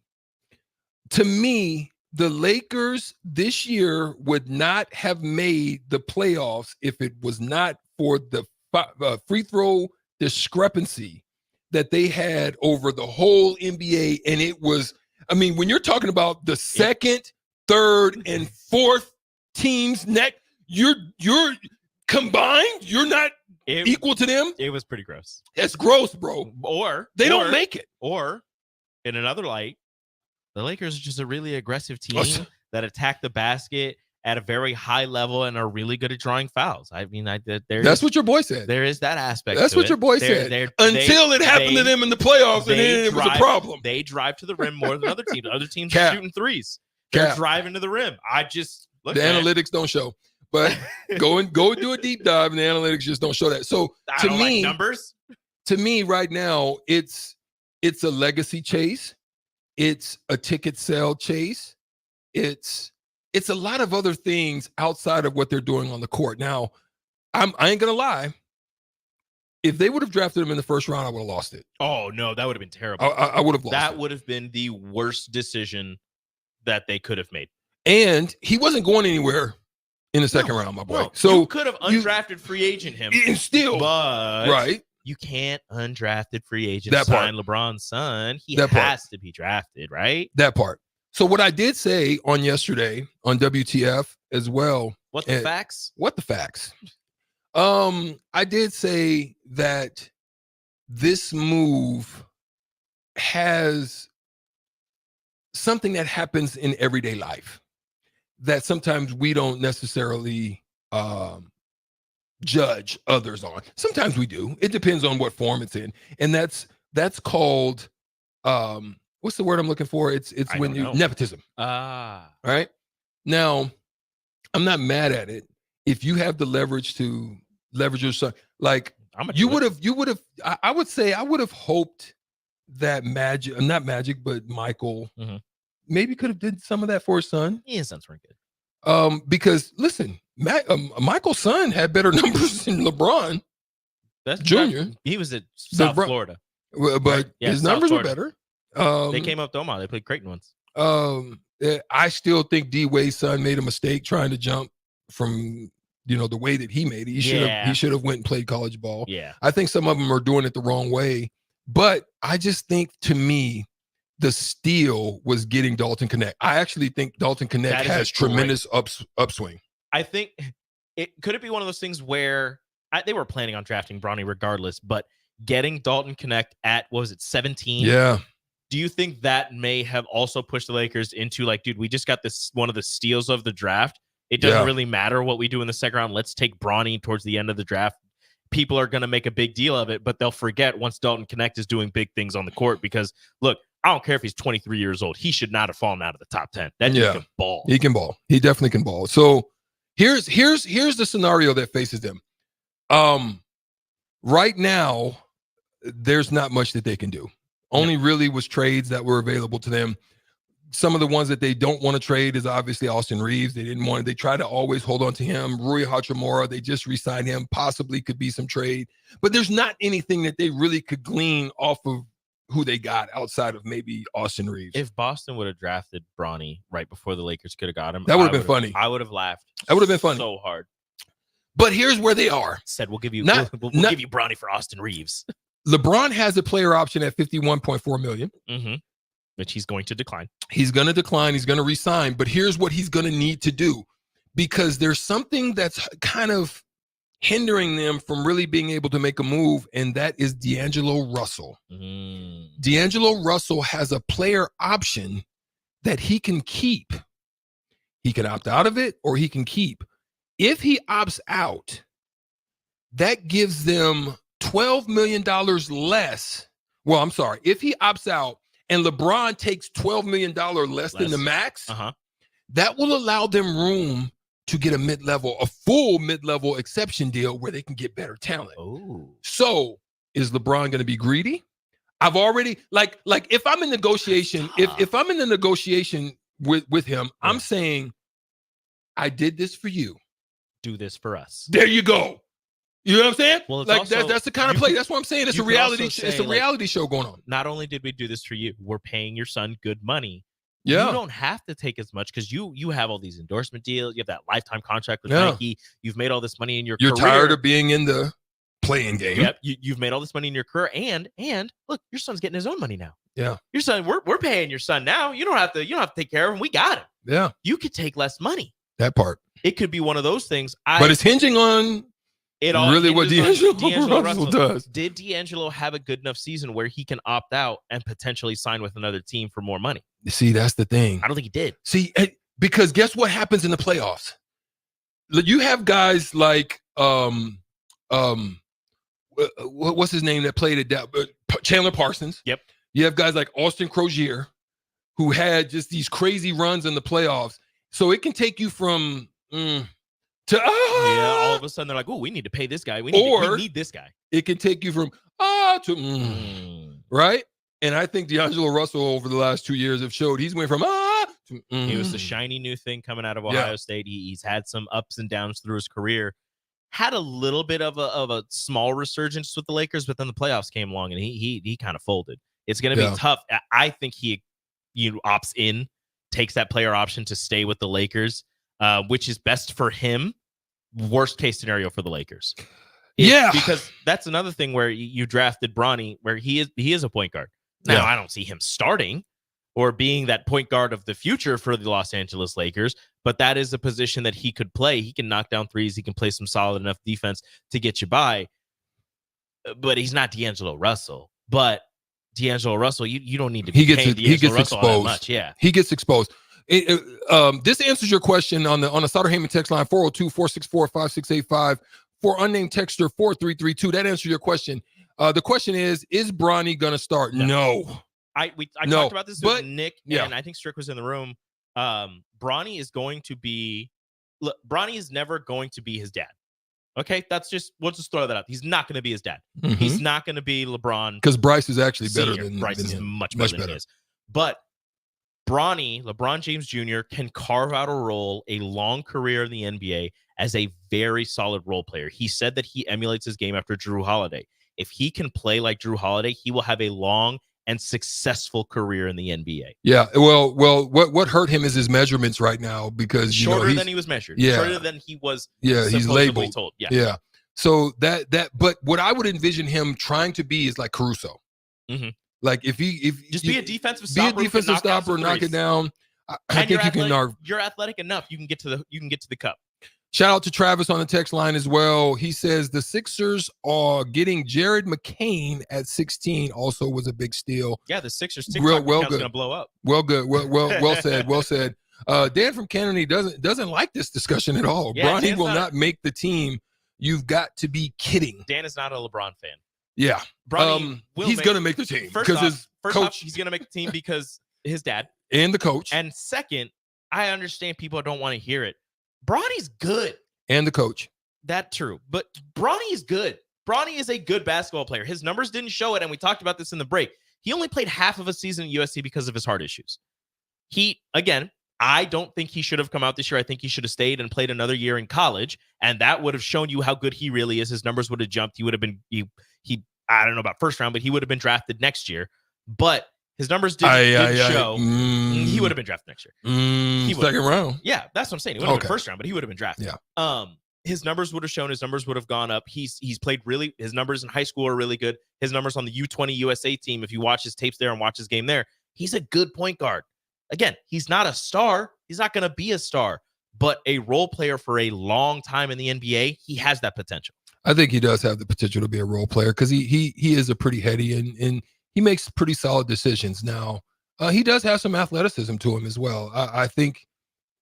To me, the Lakers this year would not have made the playoffs if it was not for the free throw discrepancy that they had over the whole NBA. And it was, when you're talking about the second, third, and fourth teams you're combined, you're not equal to them. It was pretty gross. That's gross, bro. Or they don't make it. Or in another light, the Lakers are just a really aggressive team that attack the basket at a very high level and are really good at drawing fouls. That's what your boy said. There is that aspect. That's what your boy said. Until it happened to them in the playoffs, and then it was a problem. They drive to the rim more than other teams. Other teams are shooting threes. They're driving to the rim. The analytics don't show. But go and do a deep dive, and the analytics just don't show that. So to me, numbers. To me, right now, it's a legacy chase. It's a ticket sale chase. It's a lot of other things outside of what they're doing on the court. Now, I ain't gonna lie. If they would have drafted him in the first round, I would have lost it. Oh no, that would have been terrible. I would have lost. That would have been the worst decision that they could have made. And he wasn't going anywhere in the second round, my boy. So you could have undrafted free agent him, and still, but right. You can't undrafted free agent sign LeBron's son. He has to be drafted, right? That part. So what I did say on yesterday on WTF as well. What the facts? What the facts? I did say that this move has something that happens in everyday life that sometimes we don't necessarily judge others on. Sometimes we do. It depends on what form it's in. And that's called what's the word I'm looking for? It's when you nepotism. Right? Now, I'm not mad at it. If you have the leverage to leverage your son, like I would say I would have hoped that not Magic, but Michael maybe could have did some of that for his son. Yeah, his sons weren't good. Because listen, Michael's son had better numbers than LeBron. That's Junior. He was at South Florida. But right? His numbers were better. They came up to Omaha. They played Creighton once. I still think D Wade's son made a mistake trying to jump from the way that he made it. He should have went and played college ball. Yeah. I think some of them are doing it the wrong way. But I just think, to me, the steal was getting Dalton Knecht. I actually think Dalton Knecht has tremendous upswing. I think could it be one of those things where they were planning on drafting Bronny regardless, but getting Dalton Knecht at, what was it, 17? Yeah. Do you think that may have also pushed the Lakers into like, dude, we just got this one of the steals of the draft. It doesn't really matter what we do in the second round. Let's take Bronny towards the end of the draft. People are going to make a big deal of it, but they'll forget once Dalton Knecht is doing big things on the court because, look, I don't care if he's 23 years old. He should not have fallen out of the top 10. That dude can ball. He can ball. He definitely can ball. So here's the scenario that faces them. Right now, there's not much that they can do. Only really was trades that were available to them. Some of the ones that they don't want to trade is obviously Austin Reeves. They try to always hold on to him. Rui Hachimura, they just re-signed him. Possibly could be some trade. But there's not anything that they really could glean off of who they got outside of maybe Austin Reeves. If Boston would have drafted Bronny right before the Lakers could have got him, that would have been funny. I would have laughed. That would have been funny. So hard. But here's where they are. Said we'll give you we'll give you Bronny for Austin Reeves. LeBron has a player option at $51.4 million. Mm-hmm. Which he's going to decline. He's going to decline. He's going to resign. But here's what he's going to need to do, because there's something that's kind of hindering them from really being able to make a move, and that is D'Angelo Russell. D'Angelo Russell has a player option that he can keep. He can opt out of it or he can keep. If he opts out, that gives them $12 million less. Well, I'm sorry. If he opts out and LeBron takes $12 million less than the max, that will allow them room to get a full mid-level exception deal where they can get better talent. Oh. So is LeBron going to be greedy? I've already like if I'm in negotiation, if I'm in the negotiation with him, I'm saying, I did this for you. Do this for us. There you go. You know what I'm saying? Well, it's like also, that's the kind of play. That's what I'm saying. It's a reality. It's a reality show going on. Not only did we do this for you, we're paying your son good money. Yeah. You don't have to take as much because you have all these endorsement deals. You have that lifetime contract with Nike. You've made all this money in your career. You're tired of being in the playing game. Yep. You've made all this money in your career, and look, your son's getting his own money now. Yeah. Your son, we're paying your son now. You don't have to take care of him. We got him. Yeah. You could take less money. That part. It could be one of those things. But it's hinging on it all really what D'Angelo Russell does. Did D'Angelo have a good enough season where he can opt out and potentially sign with another team for more money? See, that's the thing. I don't think he did. See, because guess what happens in the playoffs? You have guys like what's his name that played at Chandler Parsons. Yep. You have guys like Austin Crozier who had just these crazy runs in the playoffs. So it can take you from to all of a sudden they're like, oh, we need to pay this guy. We need this guy. It can take you from to right. And I think D'Angelo Russell over the last 2 years have showed he's went from to He was the shiny new thing coming out of Ohio State. He's had some ups and downs through his career. Had a little bit of a small resurgence with the Lakers, but then the playoffs came along and he kind of folded. It's going to be tough. I think he opts in, takes that player option to stay with the Lakers, which is best for him. Worst case scenario for the Lakers. Because that's another thing where you drafted Bronny, where he is a point guard. Now, I don't see him starting or being that point guard of the future for the Los Angeles Lakers, but that is a position that he could play. He can knock down threes. He can play some solid enough defense to get you by, but he's not D'Angelo Russell. But D'Angelo Russell, you don't need to be paying D'Angelo Russell all that much. Yeah. He gets exposed. This answers your question on the Sutter Heyman text line 402-464-5685 for unnamed texter 4332. That answers your question. The question is Bronny going to start? No. I talked about this with Nick, and I think Strick was in the room. Bronny is never going to be his dad. Okay, we'll just throw that out. He's not going to be his dad. Mm-hmm. He's not going to be LeBron. Because Bryce is actually better Senior. than Bryce than is him. much better than he is. But LeBron James Jr. can carve out a role, a long career in the NBA as a very solid role player. He said that he emulates his game after Drew Holiday. If he can play like Drew Holiday, he will have a long and successful career in the NBA. Yeah. Well, what hurt him is his measurements right now because shorter than he was measured. Yeah. Shorter than he was. Yeah, he's labeled. Told. Yeah. Yeah. So but what I would envision him trying to be is like Caruso. Mm-hmm. Like if be a defensive stopper, knock it down. I think you can. You're athletic enough. You can get to the cup. Shout out to Travis on the text line as well. He says the Sixers are getting Jared McCain at 16 also was a big steal. Yeah, the Sixers TikTok account's going to blow up. Well said. Well said. Dan from Kennedy doesn't like this discussion at all. Yeah, Bronny will not make the team. You've got to be kidding. Dan is not a LeBron fan. Yeah. He's going to make the team because his coach. He's going to make the team because his dad and the coach. And second, I understand people don't want to hear it. Bronny's good. And the coach. That's true. But Bronny is good. Bronny is a good basketball player. His numbers didn't show it, and we talked about this in the break. He only played half of a season at USC because of his heart issues. I don't think he should have come out this year. I think he should have stayed and played another year in college, and that would have shown you how good he really is. His numbers would have jumped. He would have been, I don't know about first round, but he would have been drafted next year. But his numbers didn't show. He would have been drafted next year. Second round. Yeah, that's what I'm saying. He would have been first round, but he would have been drafted. Yeah. His numbers would have shown. His numbers would have gone up. He's played really. His numbers in high school are really good. His numbers on the U20 USA team, if you watch his tapes there and watch his game there, he's a good point guard. Again, he's not a star. He's not going to be a star, but a role player for a long time in the NBA, he has that potential. I think he does have the potential to be a role player because he is a pretty heady and he makes pretty solid decisions. Now, he does have some athleticism to him as well. I think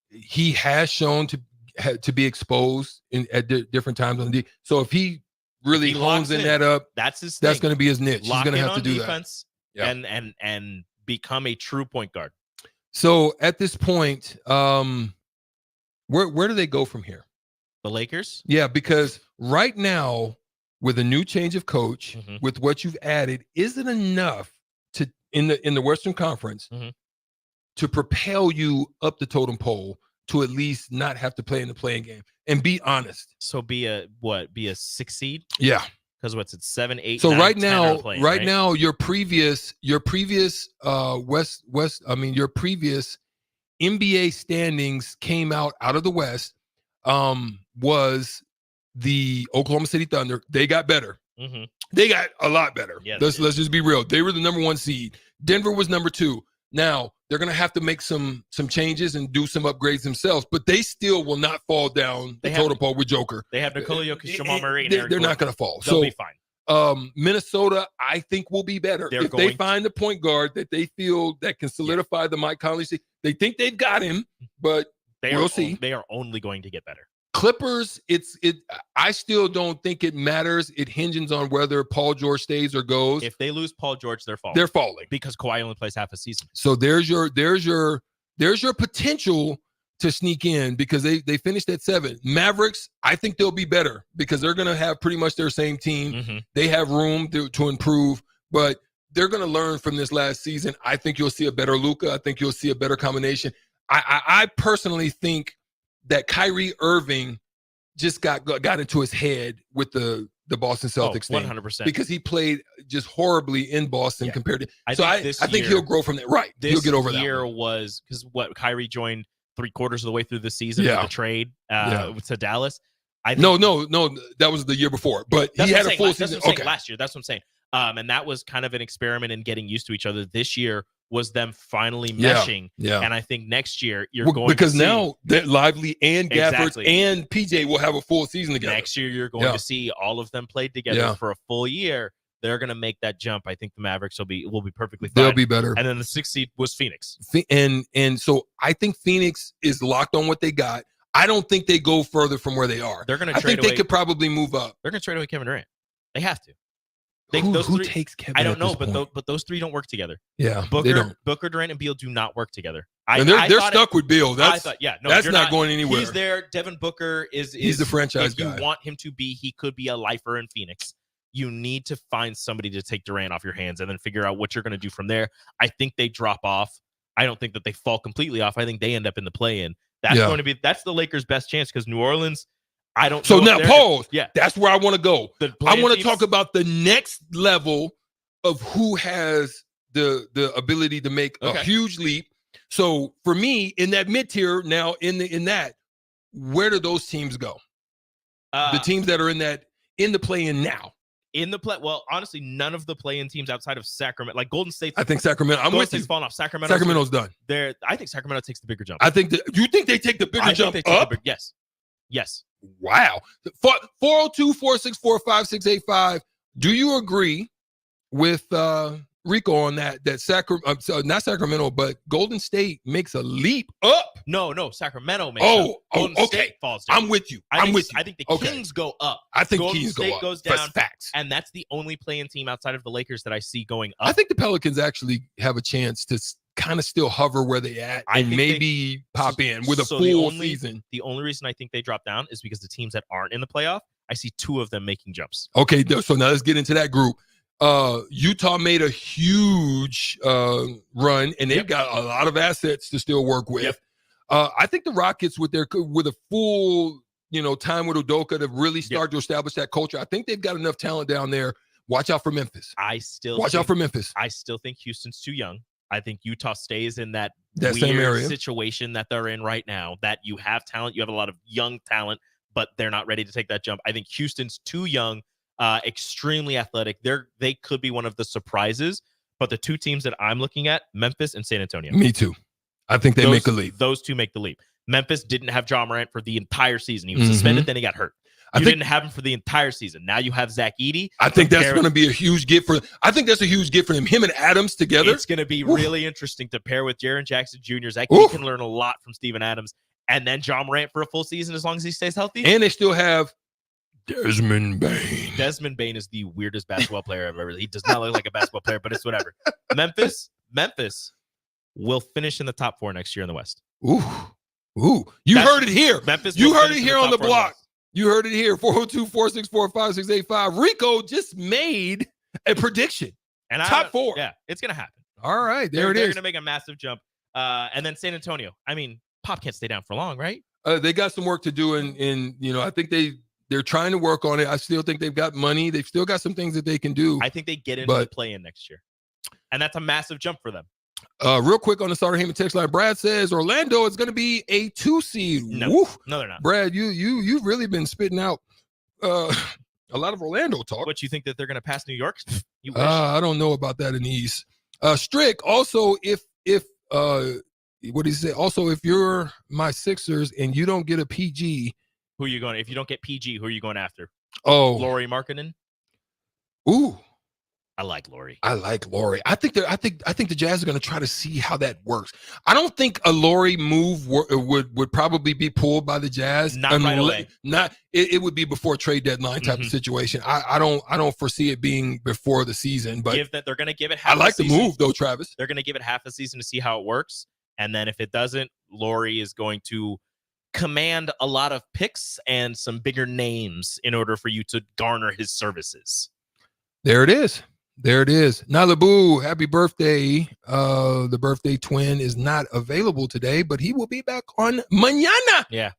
he has shown to be exposed at different times on the. So if he really hones in that up, that's his thing. That's going to be his niche. Lock He's going to have to do defense that. And become a true point guard. So at this point, where do they go from here? The Lakers? Yeah, because right now with a new change of coach, with what you've added, is it enough to in the Western Conference to propel you up the totem pole to at least not have to play in the playing game? And be honest. So be a 6 seed? Yeah. Because what's it, 7, 8, So 9, right 10 now, are playing, right now, your previous your previous NBA standings came out of the West. Was the Oklahoma City Thunder. They got better. They got a lot better. Yeah, let's just be real. They were the number 1 seed. Denver was number 2. Now they're going to have to make some changes and do some upgrades themselves, but they still will not fall down the totem pole with Joker. They have Nikola Jokic, Jamal Murray, and Eric They're not Gordon. going to fall. They'll So be fine. Minnesota, I think, will be better if they find the point guard that they feel that can solidify the Mike Conley. They think they've got him, but we'll see. They are only going to get better. Clippers, I still don't think it matters. It hinges on whether Paul George stays or goes. If they lose Paul George, they're falling. They're falling because Kawhi only plays half a season. So there's your potential to sneak in because they finished at 7. Mavericks, I think they'll be better because they're going to have pretty much their same team. They have room to improve, but they're going to learn from this last season. I think you'll see a better Luka. I think you'll see a better combination. I personally think that Kyrie Irving just got into his head with the Boston Celtics thing. 100%. Because he played just horribly in Boston compared to I think year, he'll grow from that. Right. He'll get over that. This year was because Kyrie joined 3/4 of the way through the season with the trade to Dallas. No, that was the year before. But he had a full season. Last year. That's what I'm saying. And that was kind of an experiment in getting used to each other. This year was them finally meshing. Yeah. And I think next year you're going because to see, now that Lively and Gafford and PJ will have a full season together. Next year you're going to see all of them played together for a full year. They're going to make that jump. I think the Mavericks will be perfectly fine. They'll be better. And then the 6th seed was Phoenix. And so I think Phoenix is locked on what they got. I don't think they go further from where they are. They're going to I think they could probably move up. They're going to trade away Kevin Durant. They have to. Who takes Kevin? I don't know, but those 3 don't work together. Yeah, Booker, they don't. Booker, Durant, and Beal do not work together. They're stuck with Beal. That's not going anywhere. He's there. Devin Booker he's the franchise guy. If you want him to be, he could be a lifer in Phoenix. You need to find somebody to take Durant off your hands and then figure out what you're going to do from there. I think they drop off. I don't think that they fall completely off. I think they end up in the play-in. That's the Lakers' best chance because New Orleans. I don't. So know now pause. Yeah, that's where I want to go. I want to teams, talk about the next level of who has the ability to make a huge leap. So for me, in that mid tier now, in that, where do those teams go? The teams that are in the play-in now. In the play, well, honestly, none of the play-in teams outside of Sacramento, like Golden State. I think Sacramento. I'm with you. Falling off. Sacramento's done. I think Sacramento takes the bigger jump. I think you think they take the bigger jump up? Yes. Wow. 402-464-5685. Do you agree with Rico on that not Sacramento, but Golden State makes a leap up? No, Sacramento makes up. Golden State falls down. I'm with you. I think the Kings go up. I think Golden Kings State go up. goes down. That's facts. And that's the only play-in team outside of the Lakers that I see going up. I think the Pelicans actually have a chance to kind of still hover where they at and maybe pop in with a full season. The only reason I think they drop down is because the teams that aren't in the playoff, I see 2 of them making jumps. Okay, so now let's get into that group. Utah made a huge run, and they've got a lot of assets to still work with. I think the Rockets with a full time with Udoka to really start to establish that culture. I think they've got enough talent down there. Watch out for Memphis. Watch out for Memphis. I still think Houston's too young. I think Utah stays in that weird same area situation that they're in right now, that you have talent, you have a lot of young talent, but they're not ready to take that jump. I think Houston's too young, extremely athletic. They could be one of the surprises, but the 2 teams that I'm looking at, Memphis and San Antonio. Me too. I think they make a leap. Those 2 make the leap. Memphis didn't have Ja Morant for the entire season. He was suspended, then he got hurt. You didn't have him for the entire season. Now you have Zach Edey. I think that's going to be a huge gift for. I think that's a huge gift for him. Him and Adams together. It's going to be really interesting to pair with Jaren Jackson Jr. Zach Edey can learn a lot from Steven Adams, and then Ja Morant for a full season as long as he stays healthy. And they still have Desmond Bane. Desmond Bane is the weirdest basketball player I've ever. He does not look like a basketball player, but it's whatever. Memphis will finish in the top 4 next year in the West. Ooh! You heard it here. Memphis. You heard it here on the block. You heard it here. 402-464-5685. Rico just made a prediction. And top 4. Yeah, it's going to happen. All right, there it They're is. going to make a massive jump. And then San Antonio. I mean, Pop can't stay down for long, right? They got some work to do, in I think they're trying to work on it. I still think they've got money. They've still got some things that they can do. I think they get into the play-in next year. And that's a massive jump for them. Real quick on the Starter Heyman text line, Brad says Orlando is going to be a 2 seed. No, they're not. Brad, you've really been spitting out a lot of Orlando talk. What, you think that they're going to pass New York? You wish. I don't know about that in the East. Strick, also if what did he say? Also, if you're my Sixers and you don't get a PG, who are you going? If you don't get PG, who are you going after? Oh, Lauri Markkanen. Ooh, I like Lauri. I think the Jazz are going to try to see how that works. I don't think a Lauri move would probably be pulled by the Jazz. Not right away. It would be before trade deadline type of situation. I don't foresee it being before the season. But they're going to give it half. I like the move though, Travis. They're going to give it half a season to see how it works, and then if it doesn't, Lauri is going to command a lot of picks and some bigger names in order for you to garner his services. There it is. Nalabu, happy birthday. The birthday twin is not available today, but he will be back on mañana. Yeah.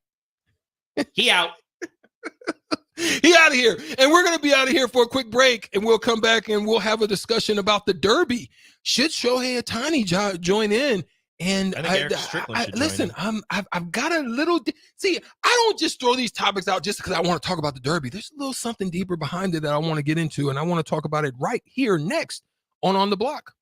He out. He out of here. And we're going to be out of here for a quick break, and we'll come back and we'll have a discussion about the Derby. Should Shohei Ohtani join in? And I think Erick Strickland should listen, join in. I've got a little. See, I don't just throw these topics out just because I want to talk about the Derby. There's a little something deeper behind it that I want to get into, and I want to talk about it right here next on the Block.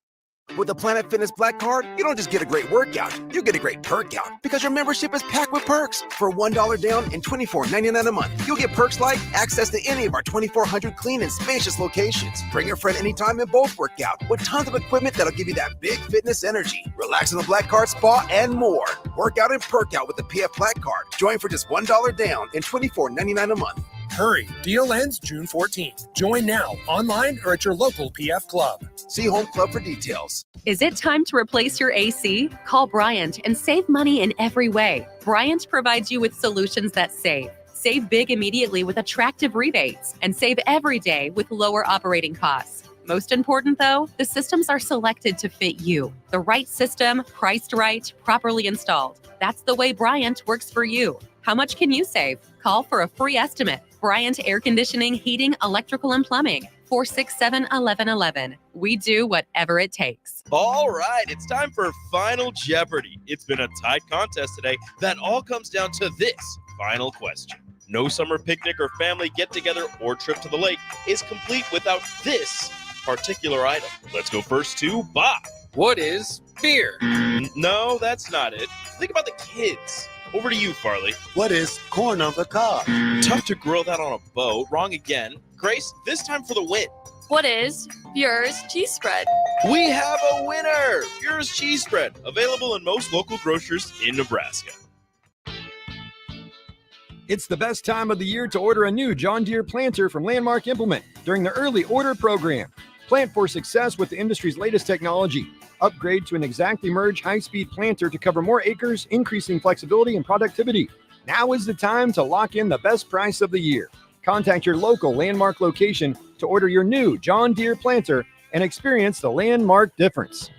With the Planet Fitness Black Card, you don't just get a great workout, you get a great perk out because your membership is packed with perks. For $1 down and $24.99 a month, you'll get perks like access to any of our 2,400 clean and spacious locations. Bring your friend anytime and both work out with tons of equipment that'll give you that big fitness energy. Relax in the Black Card spa and more. Work out and perk out with the PF Black Card. Join for just $1 down and $24.99 a month. Hurry, deal ends June 14th. Join now, online or at your local PF Club. See Home Club for details. Is it time to replace your AC? Call Bryant and save money in every way. Bryant provides you with solutions that save. Save big immediately with attractive rebates and save every day with lower operating costs. Most important though, the systems are selected to fit you. The right system, priced right, properly installed. That's the way Bryant works for you. How much can you save? Call for a free estimate. Bryant Air Conditioning, Heating, Electrical, and Plumbing. 467-1111. We do whatever it takes. All right, it's time for Final Jeopardy. It's been a tight contest today that all comes down to this final question. No summer picnic or family get-together or trip to the lake is complete without this particular item. Let's go first to Bob. What is beer? No, that's not it. Think about the kids. Over to you, Farley. What is corn on the cob? Tough to grill that on a boat. Wrong again. Grace, this time for the win. What is Bureau's cheese spread? We have a winner. Bureau's cheese spread, available in most local grocers in Nebraska. It's the best time of the year to order a new John Deere planter from Landmark Implement during the early order program. Plant for success with the industry's latest technology. Upgrade to an exactly merged high-speed planter to cover more acres, increasing flexibility and productivity. Now is the time to lock in the best price of the year. Contact your local Landmark location to order your new John Deere planter and experience the Landmark difference.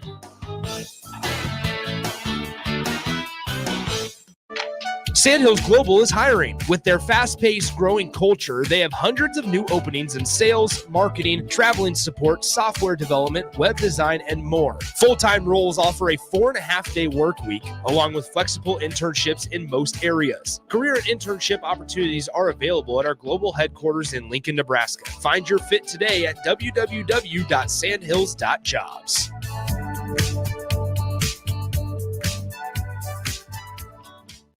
Sandhills Global is hiring. With their fast-paced, growing culture, they have hundreds of new openings in sales, marketing, traveling support, software development, web design, and more. Full-time roles offer a 4.5-day work week, along with flexible internships in most areas. Career and internship opportunities are available at our global headquarters in Lincoln, Nebraska. Find your fit today at www.sandhills.jobs.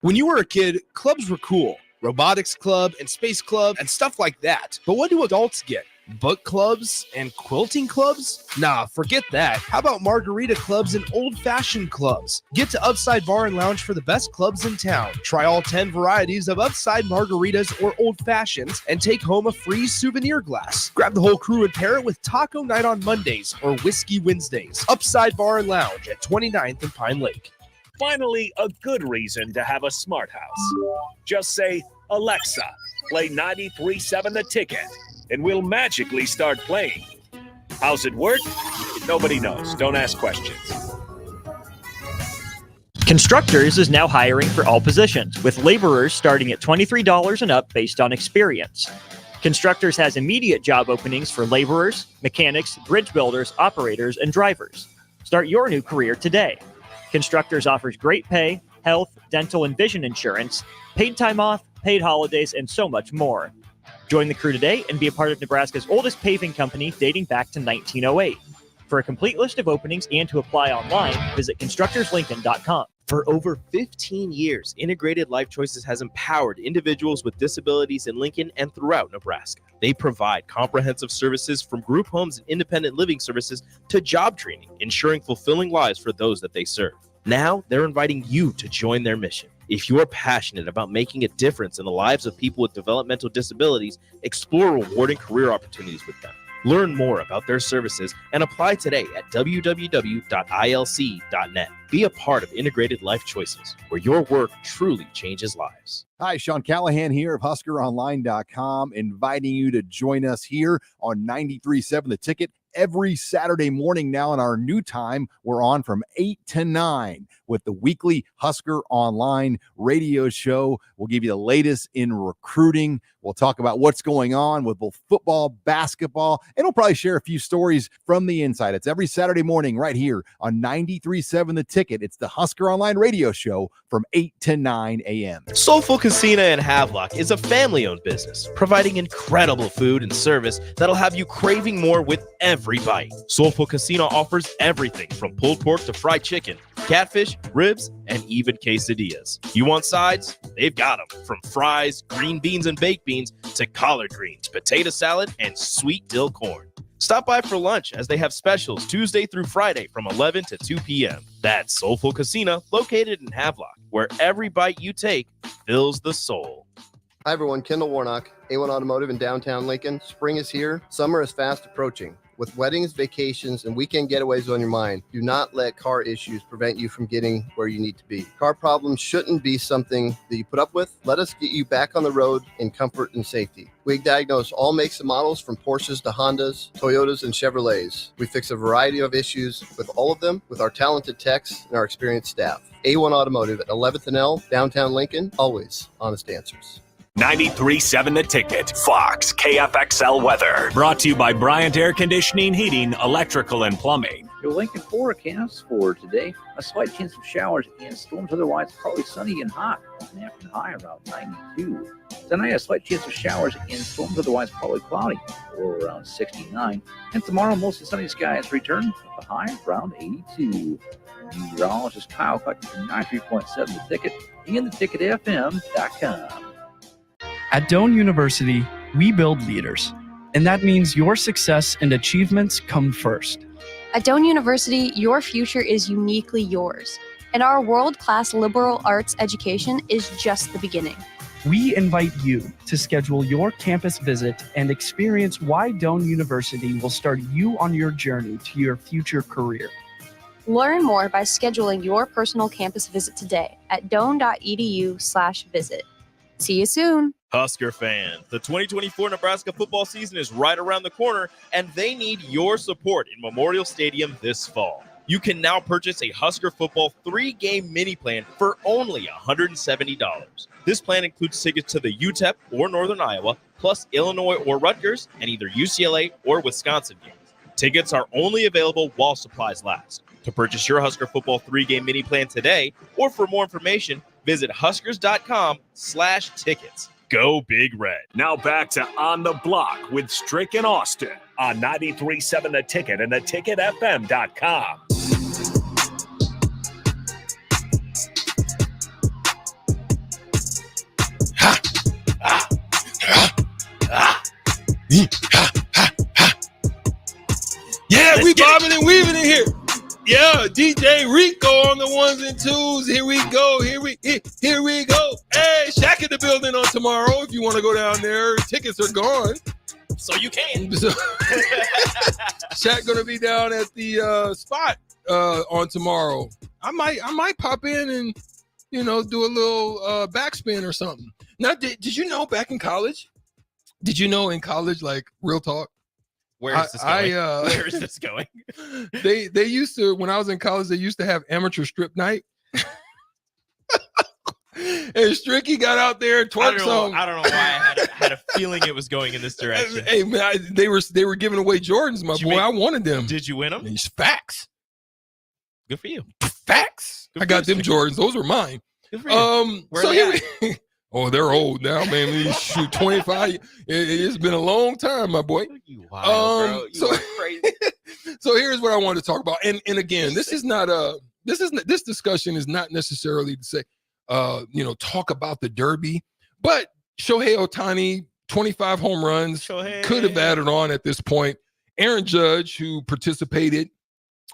When you were a kid, clubs were cool. Robotics club and space club and stuff like that. But what do adults get? Book clubs and quilting clubs? Nah, forget that. How about margarita clubs and old-fashioned clubs? Get to Upside Bar and Lounge for the best clubs in town. Try all 10 varieties of Upside margaritas or old fashions and take home a free souvenir glass. Grab the whole crew and pair it with Taco Night on Mondays or Whiskey Wednesdays. Upside Bar and Lounge at 29th and Pine Lake. Finally, a good reason to have a smart house. Just say, Alexa, play 93.7 The Ticket, and we'll magically start playing. How's it work? Nobody knows. Don't ask questions. Constructors is now hiring for all positions, with laborers starting at $23 and up based on experience. Constructors has immediate job openings for laborers, mechanics, bridge builders, operators, and drivers. Start your new career today. Constructors offers great pay, health, dental, and vision insurance, paid time off, paid holidays, and so much more. Join the crew today and be a part of Nebraska's oldest paving company dating back to 1908. For a complete list of openings and to apply online, visit constructorslincoln.com. For over 15 years, Integrated Life Choices has empowered individuals with disabilities in Lincoln and throughout Nebraska. They provide comprehensive services from group homes and independent living services to job training, ensuring fulfilling lives for those that they serve. Now, they're inviting you to join their mission. If you're passionate about making a difference in the lives of people with developmental disabilities, explore rewarding career opportunities with them. Learn more about their services and apply today at www.ilc.net. Be a part of Integrated Life Choices, where your work truly changes lives. Hi, Sean Callahan here of HuskerOnline.com, inviting you to join us here on 93.7 The Ticket every Saturday morning now in our new time. We're on from 8 to 9 with the weekly Husker Online radio show. We'll give you the latest in recruiting. We'll talk about what's going on with both football, basketball, and we'll probably share a few stories from the inside. It's every Saturday morning right here on 93.7 The Ticket. It's the Husker Online radio show from 8 to 9 a.m. Soulful Casino in Havelock is a family-owned business, providing incredible food and service that'll have you craving more with every bite. Soulful Casino offers everything from pulled pork to fried chicken, catfish, ribs, and even quesadillas. You want sides? They've got them. From fries, green beans, and baked beans to collard greens, potato salad, and sweet dill corn. Stop by for lunch as they have specials Tuesday through Friday from 11 to 2 p.m. That's Soulful Casino, located in Havelock, where every bite you take fills the soul. Hi, everyone. Kendall Warnock, A1 Automotive in downtown Lincoln. Spring is here. Summer is fast approaching. With weddings, vacations, and weekend getaways on your mind, do not let car issues prevent you from getting where you need to be. Car problems shouldn't be something that you put up with. Let us get you back on the road in comfort and safety. We diagnose all makes and models from Porsches to Hondas, Toyotas, and Chevrolets. We fix a variety of issues with all of them with our talented techs and our experienced staff. A1 Automotive at 11th and L, downtown Lincoln, always honest answers. 93.7 The Ticket, Fox, KFXL weather. Brought to you by Bryant Air Conditioning, Heating, Electrical, and Plumbing. Your Lincoln forecast for today, a slight chance of showers and storms, otherwise partly sunny and hot. An afternoon high around 92. Tonight, a slight chance of showers and storms, otherwise partly cloudy, or around 69. And tomorrow, mostly sunny skies return with a high around 82. Meteorologist Kyle Cluck from 93.7 The Ticket and theticketfm.com. At Doane University, we build leaders, and that means your success and achievements come first. At Doane University, your future is uniquely yours, and our world-class liberal arts education is just the beginning. We invite you to schedule your campus visit and experience why Doane University will start you on your journey to your future career. Learn more by scheduling your personal campus visit today at doane.edu/visit. See you soon. Husker fans, the 2024 Nebraska football season is right around the corner, and they need your support in Memorial Stadium this fall. You can now purchase a Husker football 3-game mini plan for only $170. This plan includes tickets to the UTEP or Northern Iowa, plus Illinois or Rutgers, and either UCLA or Wisconsin games. Tickets are only available while supplies last. To purchase your Husker football 3-game mini plan today, or for more information, visit huskers.com/tickets. Go Big Red. Now back to On the Block with Strick and Austin on 93.7 The Ticket and theticketfm.com. Yeah, we bobbing and weaving in here. Yeah, DJ Rico on the ones and twos. Here we go. Here we go. Hey, Shaq in the building on tomorrow. If you want to go down there, tickets are gone. So you can. So, Shaq gonna be down at the spot on tomorrow. I might pop in and do a little backspin or something. Now, did you know back in college? Did you know in college, like real talk? Where is this going? Where is this going? They used to, when I was in college, they used to have amateur strip night. And Stricky got out there and twerked some. I don't know why I had a feeling it was going in this direction. Hey man, they were giving away Jordans, my boy. I wanted them. Did you win them? It's facts. Good for you. Facts. I got them Jordans. Those were mine. Good for you. Oh, they're old now, man. They shoot 25. It's been a long time, my boy. You wild, bro. You are crazy. So here's what I want to talk about. And again, this discussion is not necessarily to say, talk about the Derby, but Shohei Ohtani, 25 home runs, could have added on at this point. Aaron Judge, who participated.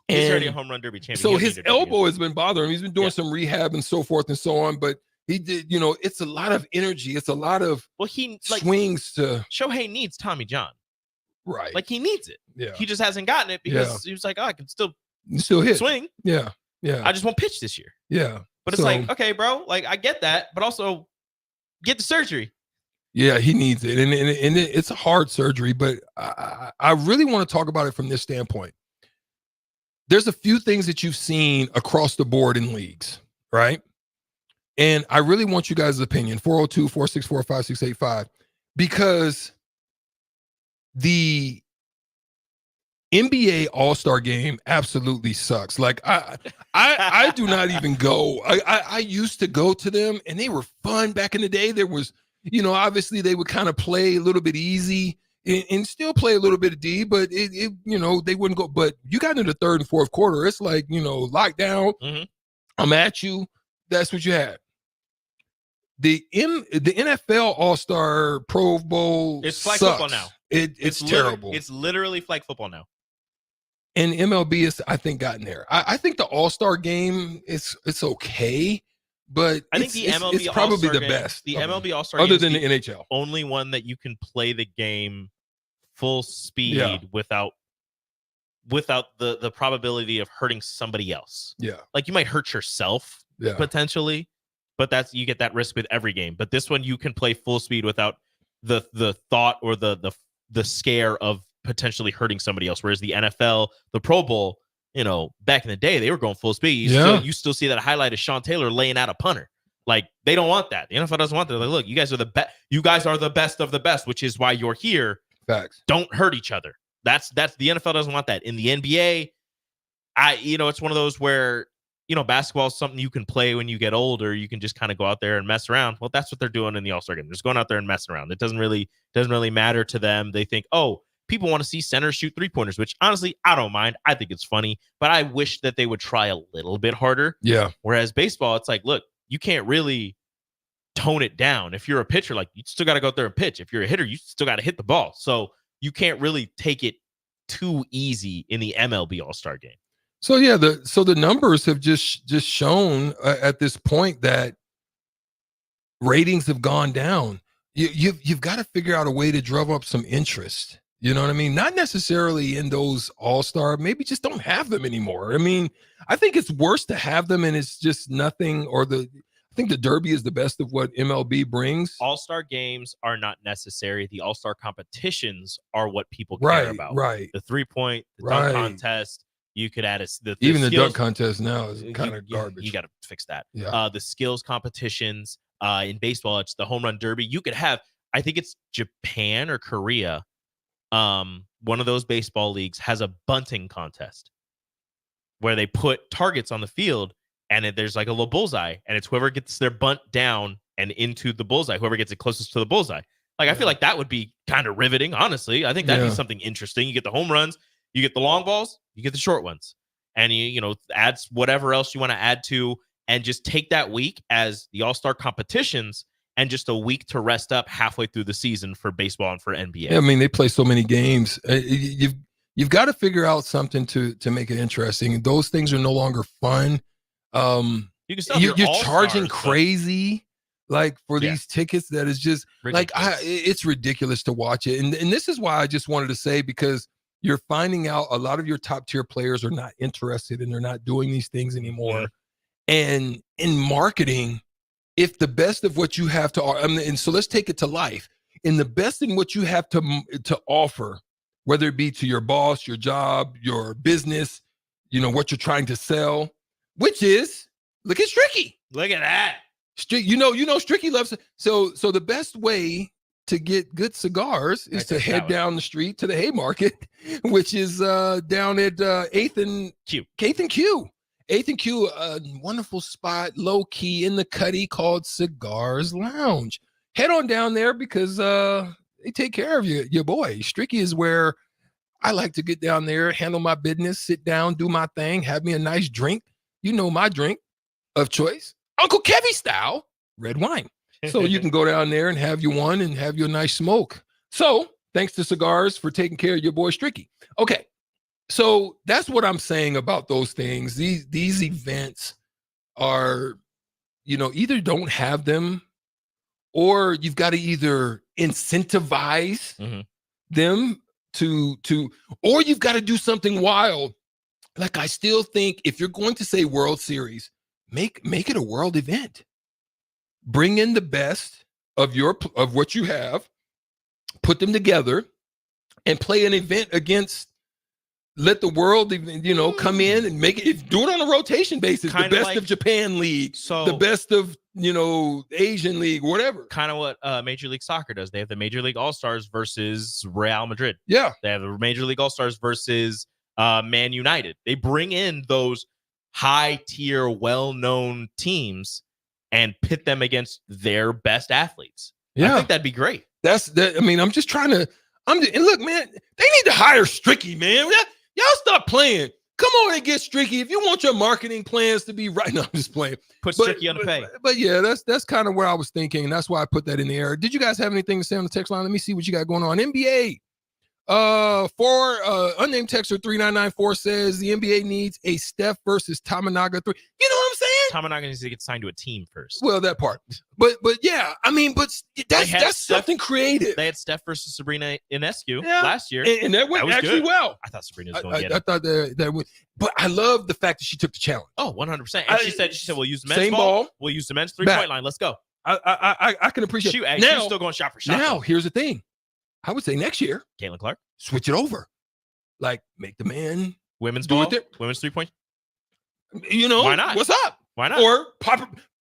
He's already a home run derby champion. So his elbow has been bothering him. He's been doing some rehab and so forth and so on, but he did, it's a lot of energy. It's a lot of swings to. Shohei needs Tommy John. Right. Like he needs it. Yeah. He just hasn't gotten it because he was like, I can still hit. Swing. Yeah. Yeah. I just won't pitch this year. Yeah. But it's like, okay, bro, like I get that, but also get the surgery. Yeah, he needs it. And it's a hard surgery, but I really want to talk about it from this standpoint. There's a few things that you've seen across the board in leagues, right? And I really want you guys' opinion, 402-464-5685, because the NBA All-Star game absolutely sucks. Like I do not even go. I used to go to them and they were fun back in the day. There was, obviously they would kind of play a little bit easy and still play a little bit of D, but it they wouldn't go. But you got into the third and fourth quarter, it's like, lockdown. Mm-hmm. I'm at you. That's what you had. The NFL All-Star Pro Bowl it's flag sucks. football now. It's terrible. It's literally flag football now. And MLB has, I think, gotten there. I think the All-Star game it's okay, but I think the MLB it's probably All-Star the game, best. The MLB All-Star other game than the NHL. Only one that you can play the game full speed without the probability of hurting somebody else. Yeah. Like you might hurt yourself potentially, but you get that risk with every game. But this one you can play full speed without the thought or the scare of potentially hurting somebody else. Whereas the NFL, the Pro Bowl, back in the day, they were going full speed. You still see that highlight of Sean Taylor laying out a punter. Like they don't want that. The NFL doesn't want that. They're like, look, you guys are the best. You guys are the best of the best, which is why you're here. Facts. Don't hurt each other. That's the NFL doesn't want that. In the NBA, it's one of those where basketball is something you can play when you get older. You can just kind of go out there and mess around. Well, that's what they're doing in the All-Star game. They're just going out there and messing around. It doesn't really matter to them. They think, oh, people want to see centers shoot three-pointers, which honestly, I don't mind. I think it's funny, but I wish that they would try a little bit harder. Yeah. Whereas baseball, it's like, look, you can't really tone it down. If you're a pitcher, like you still got to go out there and pitch. If you're a hitter, you still got to hit the ball. So you can't really take it too easy in the MLB All-Star game. So yeah, the numbers have just shown at this point that ratings have gone down. You've got to figure out a way to drum up some interest. You know what I mean? Not necessarily in those All-Star, maybe just don't have them anymore. I mean, I think it's worse to have them and it's just nothing, I think the Derby is the best of what MLB brings. All-Star games are not necessary. The All-Star competitions are what people care about. Right. The 3-point, the dunk contest. You could add even the skills, dunk contest now is kind of garbage. You got to fix that. Yeah. The skills competitions in baseball, it's the home run derby. You could have, I think it's Japan or Korea. One of those baseball leagues has a bunting contest where they put targets on the field and there's like a little bullseye, and it's whoever gets their bunt down and into the bullseye, whoever gets it closest to the bullseye. Like I feel like that would be kind of riveting. Honestly, I think that'd be something interesting. You get the home runs. You get the long balls, you get the short ones, and you add whatever else you want to add to, and just take that week as the All-Star competitions and just a week to rest up halfway through the season for baseball and for NBA. Yeah, I mean, they play so many games. You've got to figure out something to make it interesting. Those things are no longer fun. You're charging crazy like for these tickets that is just ridiculous. It's ridiculous to watch it. And this is why I just wanted to say, because you're finding out a lot of your top tier players are not interested and they're not doing these things anymore. And in marketing, if the best of what you have to, and so let's take it to life. In the best in what you have to offer, whether it be to your boss, your job, your business, what you're trying to sell, which is, look at Stricky. Look at that. Stricky loves it. So the best way to get good cigars is to head down the street to the Haymarket, which is down at 8th and Q. 8th and Q. 8th and Q, a wonderful spot, low key in the cutty called Cigars Lounge. Head on down there because they take care of your boy. Stricky is where I like to get down there, handle my business, sit down, do my thing, have me a nice drink. You know my drink of choice, Uncle Kevy style, red wine. So you can go down there and have your one and have your nice smoke. So thanks to Cigars for taking care of your boy Stricky. Okay. So that's what I'm saying about those things. These events are, either don't have them, or you've got to either incentivize them to, or you've got to do something wild. Like, I still think if you're going to say World Series, make it a world event. Bring in the best of what you have, put them together, and play an event against. Let the world, come in and make it. Do it on a rotation basis. The best of Japan League, the best of Asian League, whatever. Kind of what Major League Soccer does. They have the Major League All Stars versus Real Madrid. Yeah, they have the Major League All Stars versus Man United. They bring in those high tier, well known teams and pit them against their best athletes. Yeah, I think that'd be great. I'm just trying to. And look, man, they need to hire Stricky, man. Y'all stop playing. Come on and get Stricky. If you want your marketing plans to be right, no, I'm just playing. Put Stricky on the pay. But yeah, that's kind of where I was thinking, and that's why I put that in the air. Did you guys have anything to say on the text line? Let me see what you got going on. NBA. Unnamed texter 3994 says the NBA needs a Steph versus Tamanaga 3. You know what I'm saying? Tamanaga needs to get signed to a team first. Well, that part. But yeah, that's something creative. They had Steph versus Sabrina Ionescu last year. And that went actually well. I thought Sabrina was going to get it. I thought that went. But I love the fact that she took the challenge. Oh, 100%. And she said, we'll use the men's ball. We'll use the men's 3-point line. Let's go. I can appreciate it. She's still going shot for shot. Now, here's the thing. I would say next year, Caitlin Clark, switch it over. Like, make the man women's do ball, it there. Women's 3-point. Why not? What's up? Why not? Or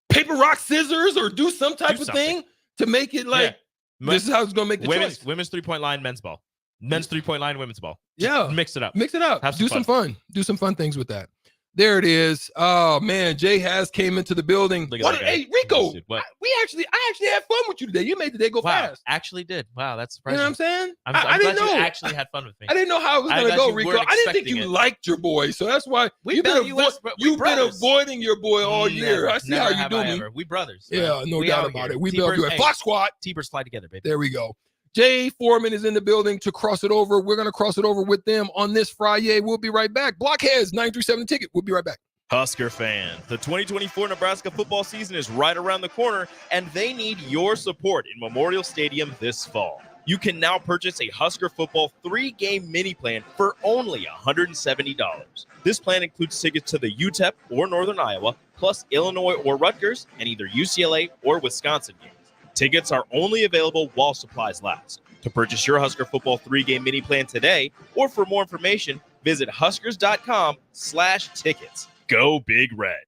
paper, rock, scissors, or do some type of thing to make it like this is how it's going to make the choice. Women's 3-point line, men's ball. Men's 3-point line, women's ball. Just mix it up. Mix it up. Do some fun. Do some fun things with that. There it is. Oh man, Jay has came into the building. Hey, Rico, I actually had fun with you today. You made the day go fast. Actually did. Wow, that's surprising. You know what I'm saying? I didn't know. You actually had fun with me. I didn't know how it was going to go, Rico. I didn't think you liked your boy, so that's why you've been avoiding your boy all year. I see how you do me. We brothers. Yeah, no doubt about it. We build you a Fox Squad. T-Birds fly together, baby. There we go. Jay Foreman is in the building to cross it over. We're going to cross it over with them on this Friday. We'll be right back. Blockheads 937 the ticket. We'll be right back. Husker fans, the 2024 Nebraska football season is right around the corner, and they need your support in Memorial Stadium this fall. You can now purchase a Husker football 3-game mini plan for only $170. This plan includes tickets to the UTEP or Northern Iowa, plus Illinois or Rutgers, and either UCLA or Wisconsin games. Tickets are only available while supplies last. To purchase your Husker football 3-game mini plan today, or for more information, visit huskers.com/tickets. Go Big Red.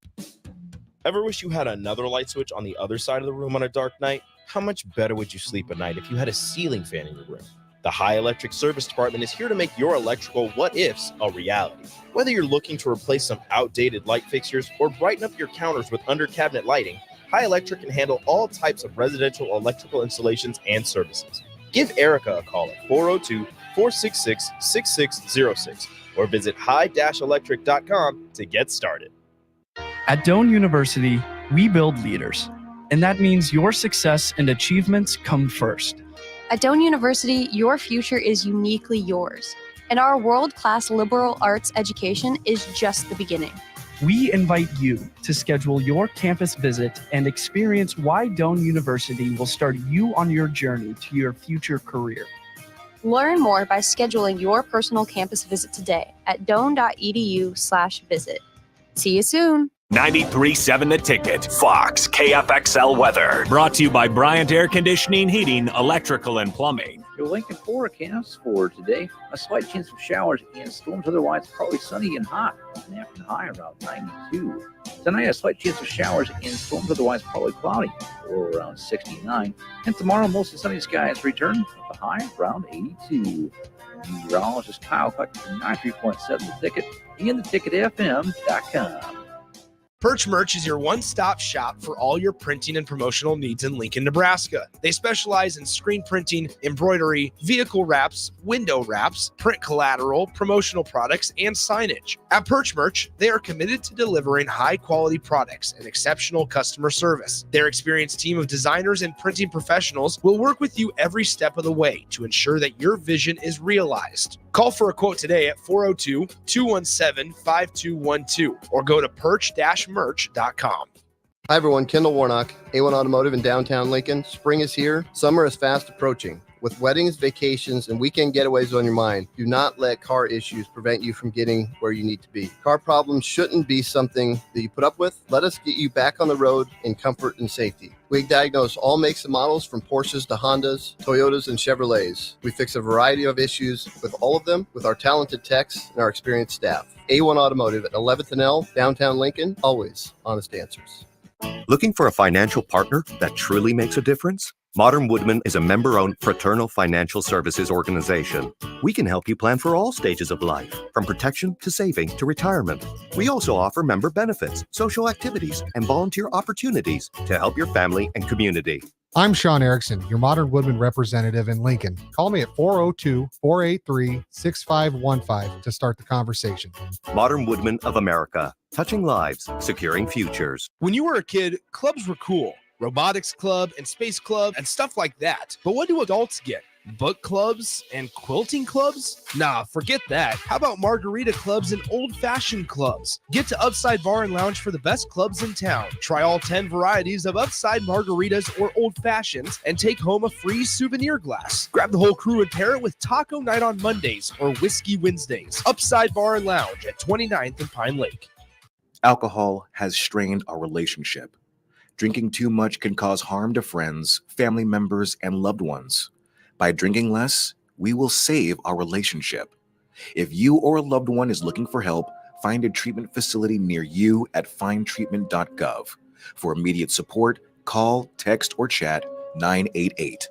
Ever wish you had another light switch on the other side of the room on a dark night? How much better would you sleep at night if you had a ceiling fan in your room? The High Electric Service Department is here to make your electrical what-ifs a reality. Whether you're looking to replace some outdated light fixtures or brighten up your counters with under-cabinet lighting, High Electric can handle all types of residential electrical installations and services. Give Erica a call at 402-466-6606 or visit high-electric.com to get started. At Doane University, we build leaders, and that means your success and achievements come first. At Doane University, your future is uniquely yours, and our world-class liberal arts education is just the beginning. We invite you to schedule your campus visit and experience why Doane University will start you on your journey to your future career. Learn more by scheduling your personal campus visit today at doane.edu/visit. See you soon. 93.7 The Ticket, Fox, KFXL weather. Brought to you by Bryant Air Conditioning, Heating, Electrical, and Plumbing. Your Lincoln forecast for today: a slight chance of showers and storms. Otherwise, partly sunny and hot. An afternoon high around 92. Tonight, a slight chance of showers and storms. Otherwise, partly cloudy, or around 69. And tomorrow, mostly sunny skies return with a high around 82. Meteorologist Kyle Huck from 93.7 The Ticket and theticketfm.com. Perch Merch is your one-stop shop for all your printing and promotional needs in Lincoln, Nebraska. They specialize in screen printing, embroidery, vehicle wraps, window wraps, print collateral, promotional products, and signage. At Perch Merch, they are committed to delivering high-quality products and exceptional customer service. Their experienced team of designers and printing professionals will work with you every step of the way to ensure that your vision is realized. Call for a quote today at 402-217-5212 or go to perch-merch.com. Hi everyone, Kendall Warnock, A1 Automotive in downtown Lincoln. Spring is here. Summer is fast approaching. With weddings, vacations, and weekend getaways on your mind, do not let car issues prevent you from getting where you need to be. Car problems shouldn't be something that you put up with. Let us get you back on the road in comfort and safety. We diagnose all makes and models from Porsches to Hondas, Toyotas, and Chevrolets. We fix a variety of issues with all of them with our talented techs and our experienced staff. A1 Automotive at 11th and L, downtown Lincoln, always honest answers. Looking for a financial partner that truly makes a difference? Modern Woodman is a member-owned fraternal financial services organization. We can help you plan for all stages of life, from protection to saving to retirement. We also offer member benefits, social activities, and volunteer opportunities to help your family and community. I'm Sean Erickson, your Modern Woodman representative in Lincoln. Call me at 402-483-6515 to start the conversation. Modern Woodman of America, touching lives, securing futures. When you were a kid, clubs were cool. Robotics club and space club and stuff like that. But what do adults get? Book clubs and quilting clubs? Nah, forget that. How about margarita clubs and old-fashioned clubs? Get to Upside Bar and Lounge for the best clubs in town. Try all 10 varieties of Upside margaritas or old-fashions and take home a free souvenir glass. Grab the whole crew and pair it with taco night on Mondays or whiskey Wednesdays. Upside Bar and Lounge at 29th and Pine Lake. Alcohol has strained our relationship. Drinking too much can cause harm to friends, family members, and loved ones. By drinking less, we will save our relationship. If you or a loved one is looking for help, find a treatment facility near you at findtreatment.gov. For immediate support, call, text, or chat 988.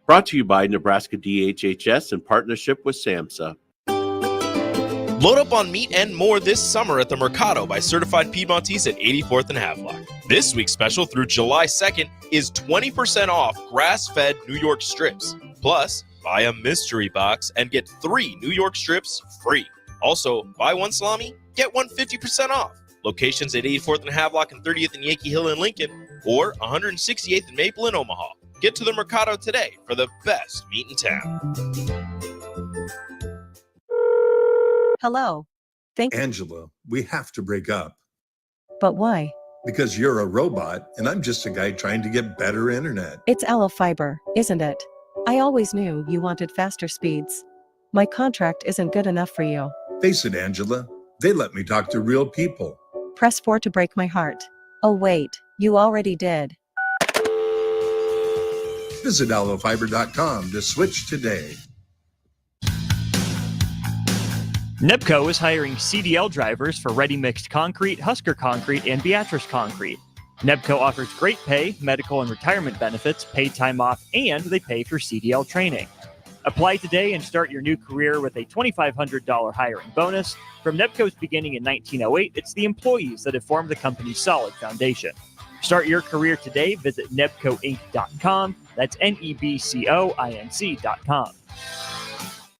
Brought to you by Nebraska DHHS in partnership with SAMHSA. Load up on meat and more this summer at the Mercado by Certified Piedmontese at 84th and Havelock. This week's special through July 2nd is 20% off grass-fed New York strips. Plus, buy a mystery box and get 3 New York strips free. Also, buy 1 salami, get 1 50% off. Locations at 84th and Havelock and 30th and Yankee Hill in Lincoln or 168th and Maple in Omaha. Get to the Mercado today for the best meat in town. Hello. Angela, we have to break up. But why? Because you're a robot and I'm just a guy trying to get better internet. It's Aloe Fiber, isn't it? I always knew you wanted faster speeds. My contract isn't good enough for you. Face it, Angela, they let me talk to real people. Press 4 to break my heart. Oh wait, you already did. Visit aloefiber.com to switch today. NEPCO is hiring CDL drivers for ready-mixed concrete, Husker Concrete, and Beatrice Concrete. NEPCO offers great pay, medical and retirement benefits, paid time off, and they pay for CDL training. Apply today and start your new career with a $2,500 hiring bonus. From NEPCO's beginning in 1908, it's the employees that have formed the company's solid foundation. Start your career today. Visit nebcoinc.com. That's NEBCOINC.com.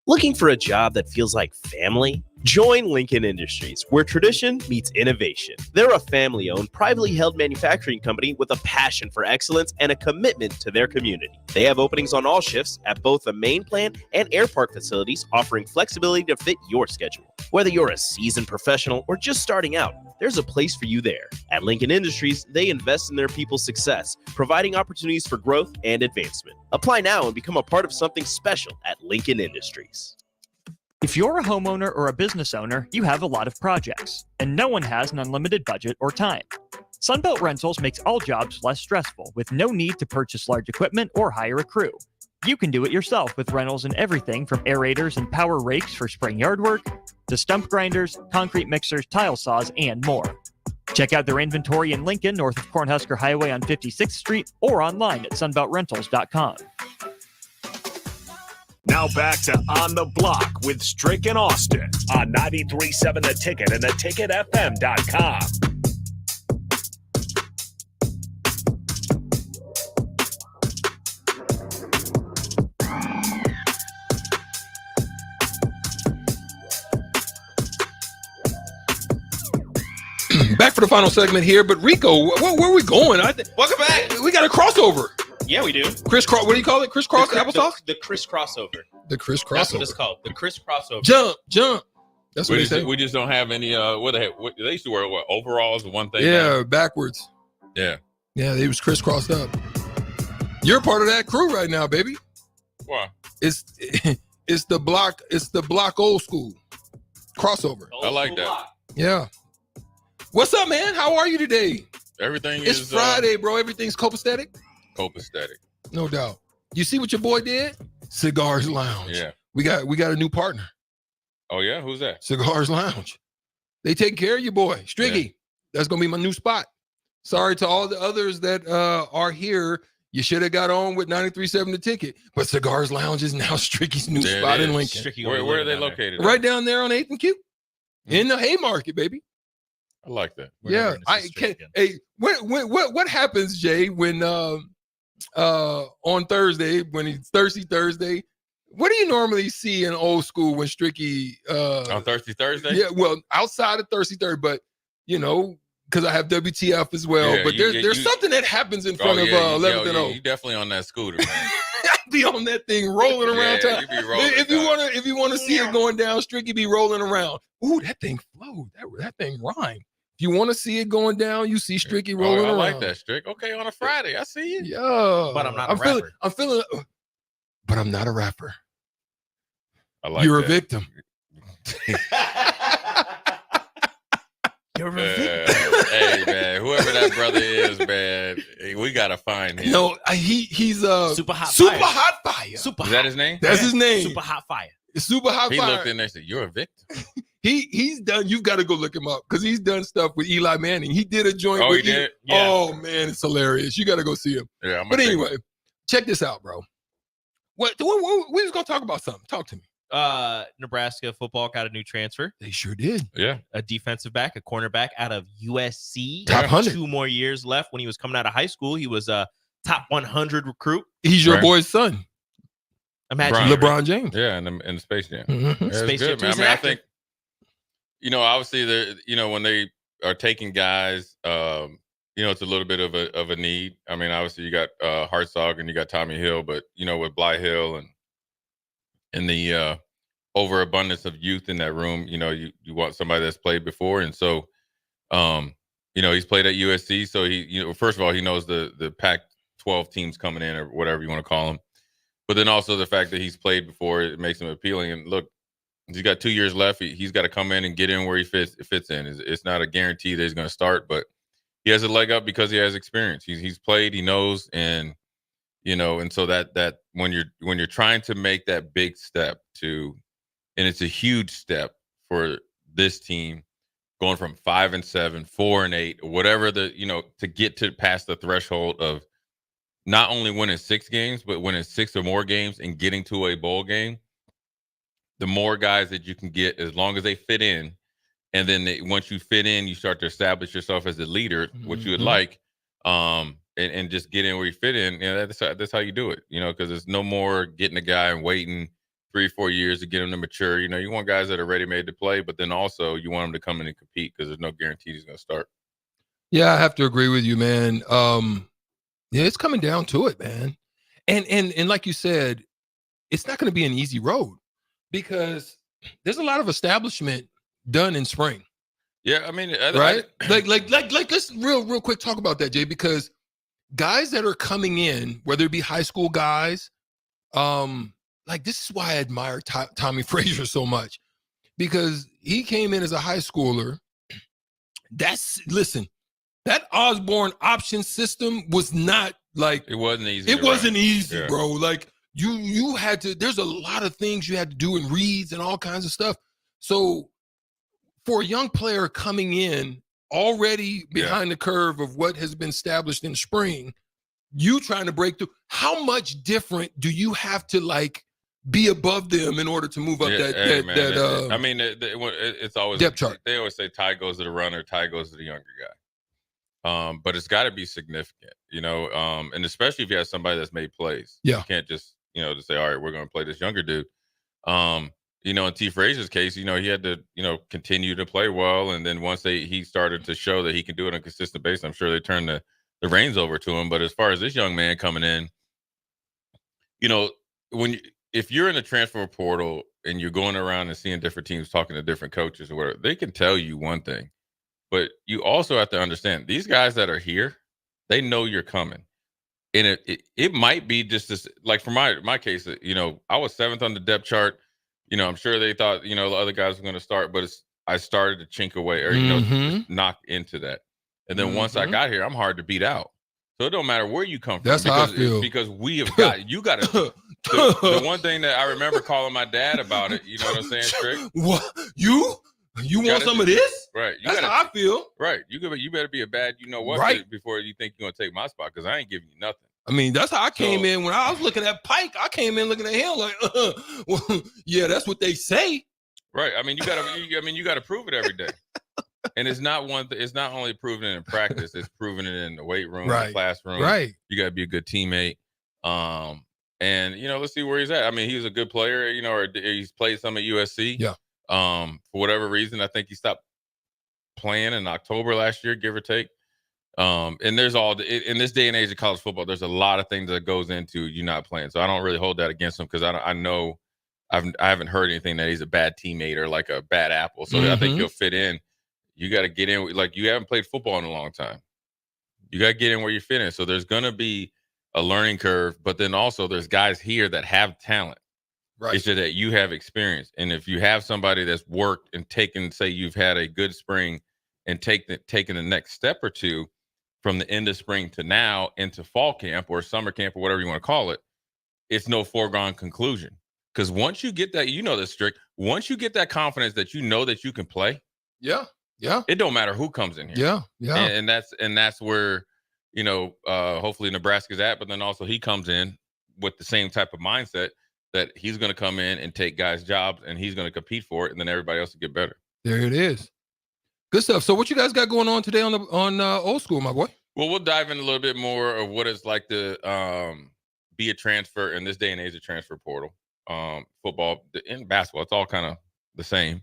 Looking for a job that feels like family? Join Lincoln Industries, where tradition meets innovation. They're a family-owned, privately held manufacturing company with a passion for excellence and a commitment to their community. They have openings on all shifts at both the main plant and Air Park facilities, offering flexibility to fit your schedule. Whether you're a seasoned professional or just starting out, there's a place for you there. At Lincoln Industries, they invest in their people's success, providing opportunities for growth and advancement. Apply now and become a part of something special at Lincoln Industries. If you're a homeowner or a business owner, you have a lot of projects, and no one has an unlimited budget or time. Sunbelt Rentals makes all jobs less stressful with no need to purchase large equipment or hire a crew. You can do it yourself with rentals and everything from aerators and power rakes for spring yard work to stump grinders, concrete mixers, tile saws, and more. Check out their inventory in Lincoln, north of Cornhusker Highway on 56th Street, or online at sunbeltrentals.com. Now back to On the Block with Strick and Austin on 93.7 The Ticket and theticketfm.com. Back for the final segment here, but Rico, where are we going? Welcome back. We got a crossover. Yeah, we do. Crisscross. What do you call it? Crisscross applesauce? The Chris crossover. The Chris crossover. That's what it's called. The Chris crossover. Jump. That's what they say. We just don't have any. What they used to wear? What, overalls? One thing. Yeah, backwards. Yeah. Yeah, they was crisscrossed up. You're part of that crew right now, baby. Why? It's the block. It's the block old school crossover. I like that. Yeah. What's up, man? How are you today? Everything is. It's Friday, bro. Everything's copacetic. Copacetic. No doubt. You see what your boy did? Cigars Lounge. Yeah. We got a new partner. Oh yeah, who's that? Cigars Lounge. They take care of you, boy. Striggy. Yeah. That's gonna be my new spot. Sorry to all the others that are here. You should have got on with 93.7 The Ticket, but Cigars Lounge is now Stricky's new spot in Lincoln. Where are they located? Right down there on 8th and Q, in the Haymarket, baby. I like that. Yeah, I can. Hey, what happens, Jay, when on Thursday, when it's Thirsty Thursday? What do you normally see in old school when Stricky on Thirsty Thursday? Yeah, well, outside of Thirsty Thursday, but you know, because I have WTF as well. Yeah, but there's something that happens in front of 11th and O. You definitely on that scooter, man. Be on that thing rolling around town. You be rolling, if you want to see it going down, Stricky be rolling around. Ooh, that thing flowed. That thing rhymed. If you want to see it going down, you see Stricky rolling around. I like that, Strick. Okay, on a Friday, I see you. Yeah, but I'm not a rapper. But I'm not a rapper. I like You're that. a victim. You're a victim. Hey man, whoever that brother is, man, we gotta find him. No, he's Super Hot Fire. Is that his name? That's his name. Super Hot Fire. Super Hot He Fire. looked in there and said, "You're a victim." He's done. You've got to go look him up because he's done stuff with Eli Manning. He did a joint. Oh, with he did? Yeah. Oh man, it's hilarious. You got to go see him. Yeah, but anyway, check this out, bro. We was gonna talk about something. Talk to me. Nebraska football got a new transfer. They sure did. Yeah. A defensive back, a cornerback out of USC. Top 100. 2 more years left. When he was coming out of high school, he was a top 100 recruit. He's your boy's son. Imagine LeBron James. Yeah, in the Space Jam. Mm-hmm. Yeah, Space good, Jam. man. I mean, I think, obviously, when they are taking guys, it's a little bit of a need. I mean, obviously, you got Hartzog and you got Tommy Hill, but with Bly Hill and the overabundance of youth in that room, you want somebody that's played before, and so, he's played at USC, so he, first of all, he knows the Pac-12 teams coming in or whatever you want to call them. But then also the fact that he's played before, it makes him appealing. And look, he's got 2 years left. He's got to come in and get in where he fits in. It's not a guarantee that he's going to start, but he has a leg up because he has experience. He's played, he knows, and and so that when you're trying to make that big step and it's a huge step for this team, going from 5-7, 4-8, whatever to get to past the threshold of not only winning 6 games, but winning 6 or more games and getting to a bowl game. The more guys that you can get, as long as they fit in, and then once you fit in, you start to establish yourself as a leader, which you would like, and just get in where you fit in. That's how you do it. Because there's no more getting a guy and waiting 3-4 years to get him to mature. You want guys that are ready made to play, but then also you want them to come in and compete because there's no guarantee he's going to start. Yeah, I have to agree with you, man. Yeah, it's coming down to it, man. And like you said, it's not going to be an easy road because there's a lot of establishment done in spring. Yeah, I mean, right? Like let's real quick talk about that, Jay, because guys that are coming in, whether it be high school guys, like, this is why I admire Tommy Frazier so much, because he came in as a high schooler. That Osborne option system was not like, it wasn't easy. It wasn't easy, yeah. bro. Like you had to, there's a lot of things you had to do in reads and all kinds of stuff. So for a young player coming in already behind the curve of what has been established in spring, you trying to break through, how much different do you have to like be above them in order to move up I mean, it's always depth chart. They always say tie goes to the runner, tie goes to the younger guy. But it's got to be significant, and especially if you have somebody that's made plays. Yeah. You can't just, just say, all right, we're going to play this younger dude. In T. Frazier's case, he had to, continue to play well. And then once he started to show that he can do it on a consistent basis, I'm sure they turned the reins over to him. But as far as this young man coming in, if you're in the transfer portal and you're going around and seeing different teams talking to different coaches or whatever, they can tell you one thing. But you also have to understand, these guys that are here, they know you're coming. And it might be just this, like for my case, I was 7th on the depth chart. I'm sure they thought, the other guys were going to start, but I started to chink away or, just knock into that. And then once I got here, I'm hard to beat out. So it don't matter where you come from. That's how I feel. Because we have got, you got to, the one thing that I remember calling my dad about it, you know what I'm saying, Strick? What? You want some of this? Right. That's how I feel. Right. You better be a bad before you think you're going to take my spot, because I ain't giving you nothing. I mean, that's how I came in when I was looking at Pike. I came in looking at him like, well, yeah, that's what they say. Right. I mean, you got to prove it every day. And it's not it's not only proving it in practice, it's proving it in the weight room, the classroom. Right. You got to be a good teammate. And let's see where he's at. I mean, he was a good player, or he's played some at USC. Yeah. For whatever reason, I think he stopped playing in October last year, give or take. And there's in this day and age of college football, there's a lot of things that goes into you not playing. So I don't really hold that against him, because I know I haven't heard anything that he's a bad teammate or like a bad apple. So I think he'll fit in. You got to get in, like, you haven't played football in a long time. You got to get in where you fit in. So there's going to be a learning curve, but then also there's guys here that have talent. Right. It's just that you have experience. And if you have somebody that's worked and taken, say you've had a good spring and taken the next step or two from the end of spring to now into fall camp or summer camp or whatever you want to call it, it's no foregone conclusion. Because once you get that, this, Strick, once you get that confidence that you know that you can play. Yeah. It don't matter who comes in here. Yeah. And that's where, hopefully Nebraska's at, but then also he comes in with the same type of mindset that he's going to come in and take guys' jobs and he's going to compete for it, and then everybody else will get better. There it is. Good stuff. So what you guys got going on today on Old School, my boy? Well, we'll dive in a little bit more of what it's like to be a transfer in this day and age of transfer portal. Football and basketball, it's all kind of the same.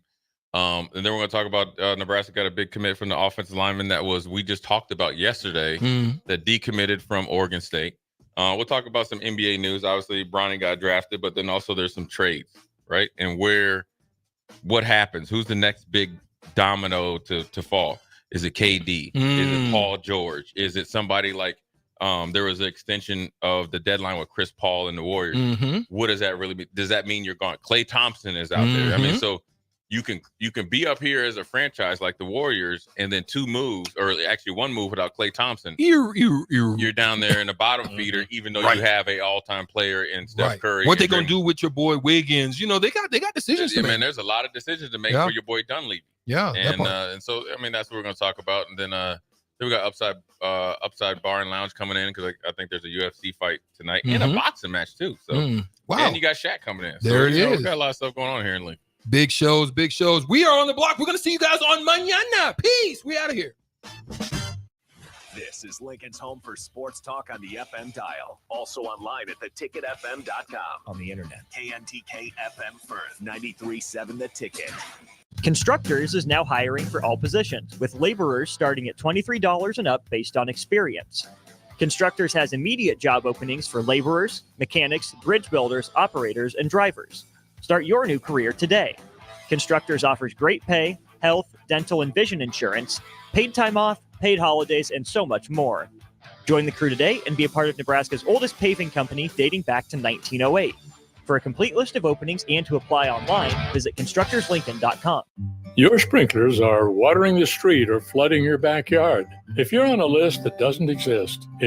And then we're going to talk about Nebraska got a big commit from the offensive lineman we just talked about yesterday that decommitted from Oregon State. We'll talk about some NBA news. Obviously, Bronny got drafted, but then also there's some trades, right? And what happens? Who's the next big domino to fall? Is it KD? Is it Paul George? Is it somebody like there was an extension of the deadline with Chris Paul and the Warriors? What does that really mean? Does that mean you're gone? Klay Thompson is out there. I mean, so you can be up here as a franchise like the Warriors, and then 2 moves, or actually 1 move without Klay Thompson. You're down there in the bottom feeder, even though you have a all-time player in Steph Curry. What they gonna do with your boy Wiggins? They got decisions to make. Man, there's a lot of decisions to make for your boy Dunleavy. Yeah, and so I mean that's what we're gonna talk about, and then we got Upside Bar and Lounge coming in, because I think there's a UFC fight tonight and a boxing match too. So wow, and you got Shaq coming in. So, there it is. We got a lot of stuff going on here in Lincoln. Big shows. We are on the block. We're going to see you guys on mañana. Peace. We out of here. This is Lincoln's home for sports talk on the FM dial. Also online at theticketfm.com. On the internet. KNTK FM Firth, 93.7 The Ticket. Constructors is now hiring for all positions, with laborers starting at $23 and up based on experience. Constructors has immediate job openings for laborers, mechanics, bridge builders, operators, and drivers. Start your new career today. Constructors offers great pay, health, dental, and vision insurance, paid time off, paid holidays, and so much more. Join the crew today and be a part of Nebraska's oldest paving company dating back to 1908. For a complete list of openings and to apply online, visit constructorslincoln.com. Your sprinklers are watering the street or flooding your backyard. If you're on a list that doesn't exist,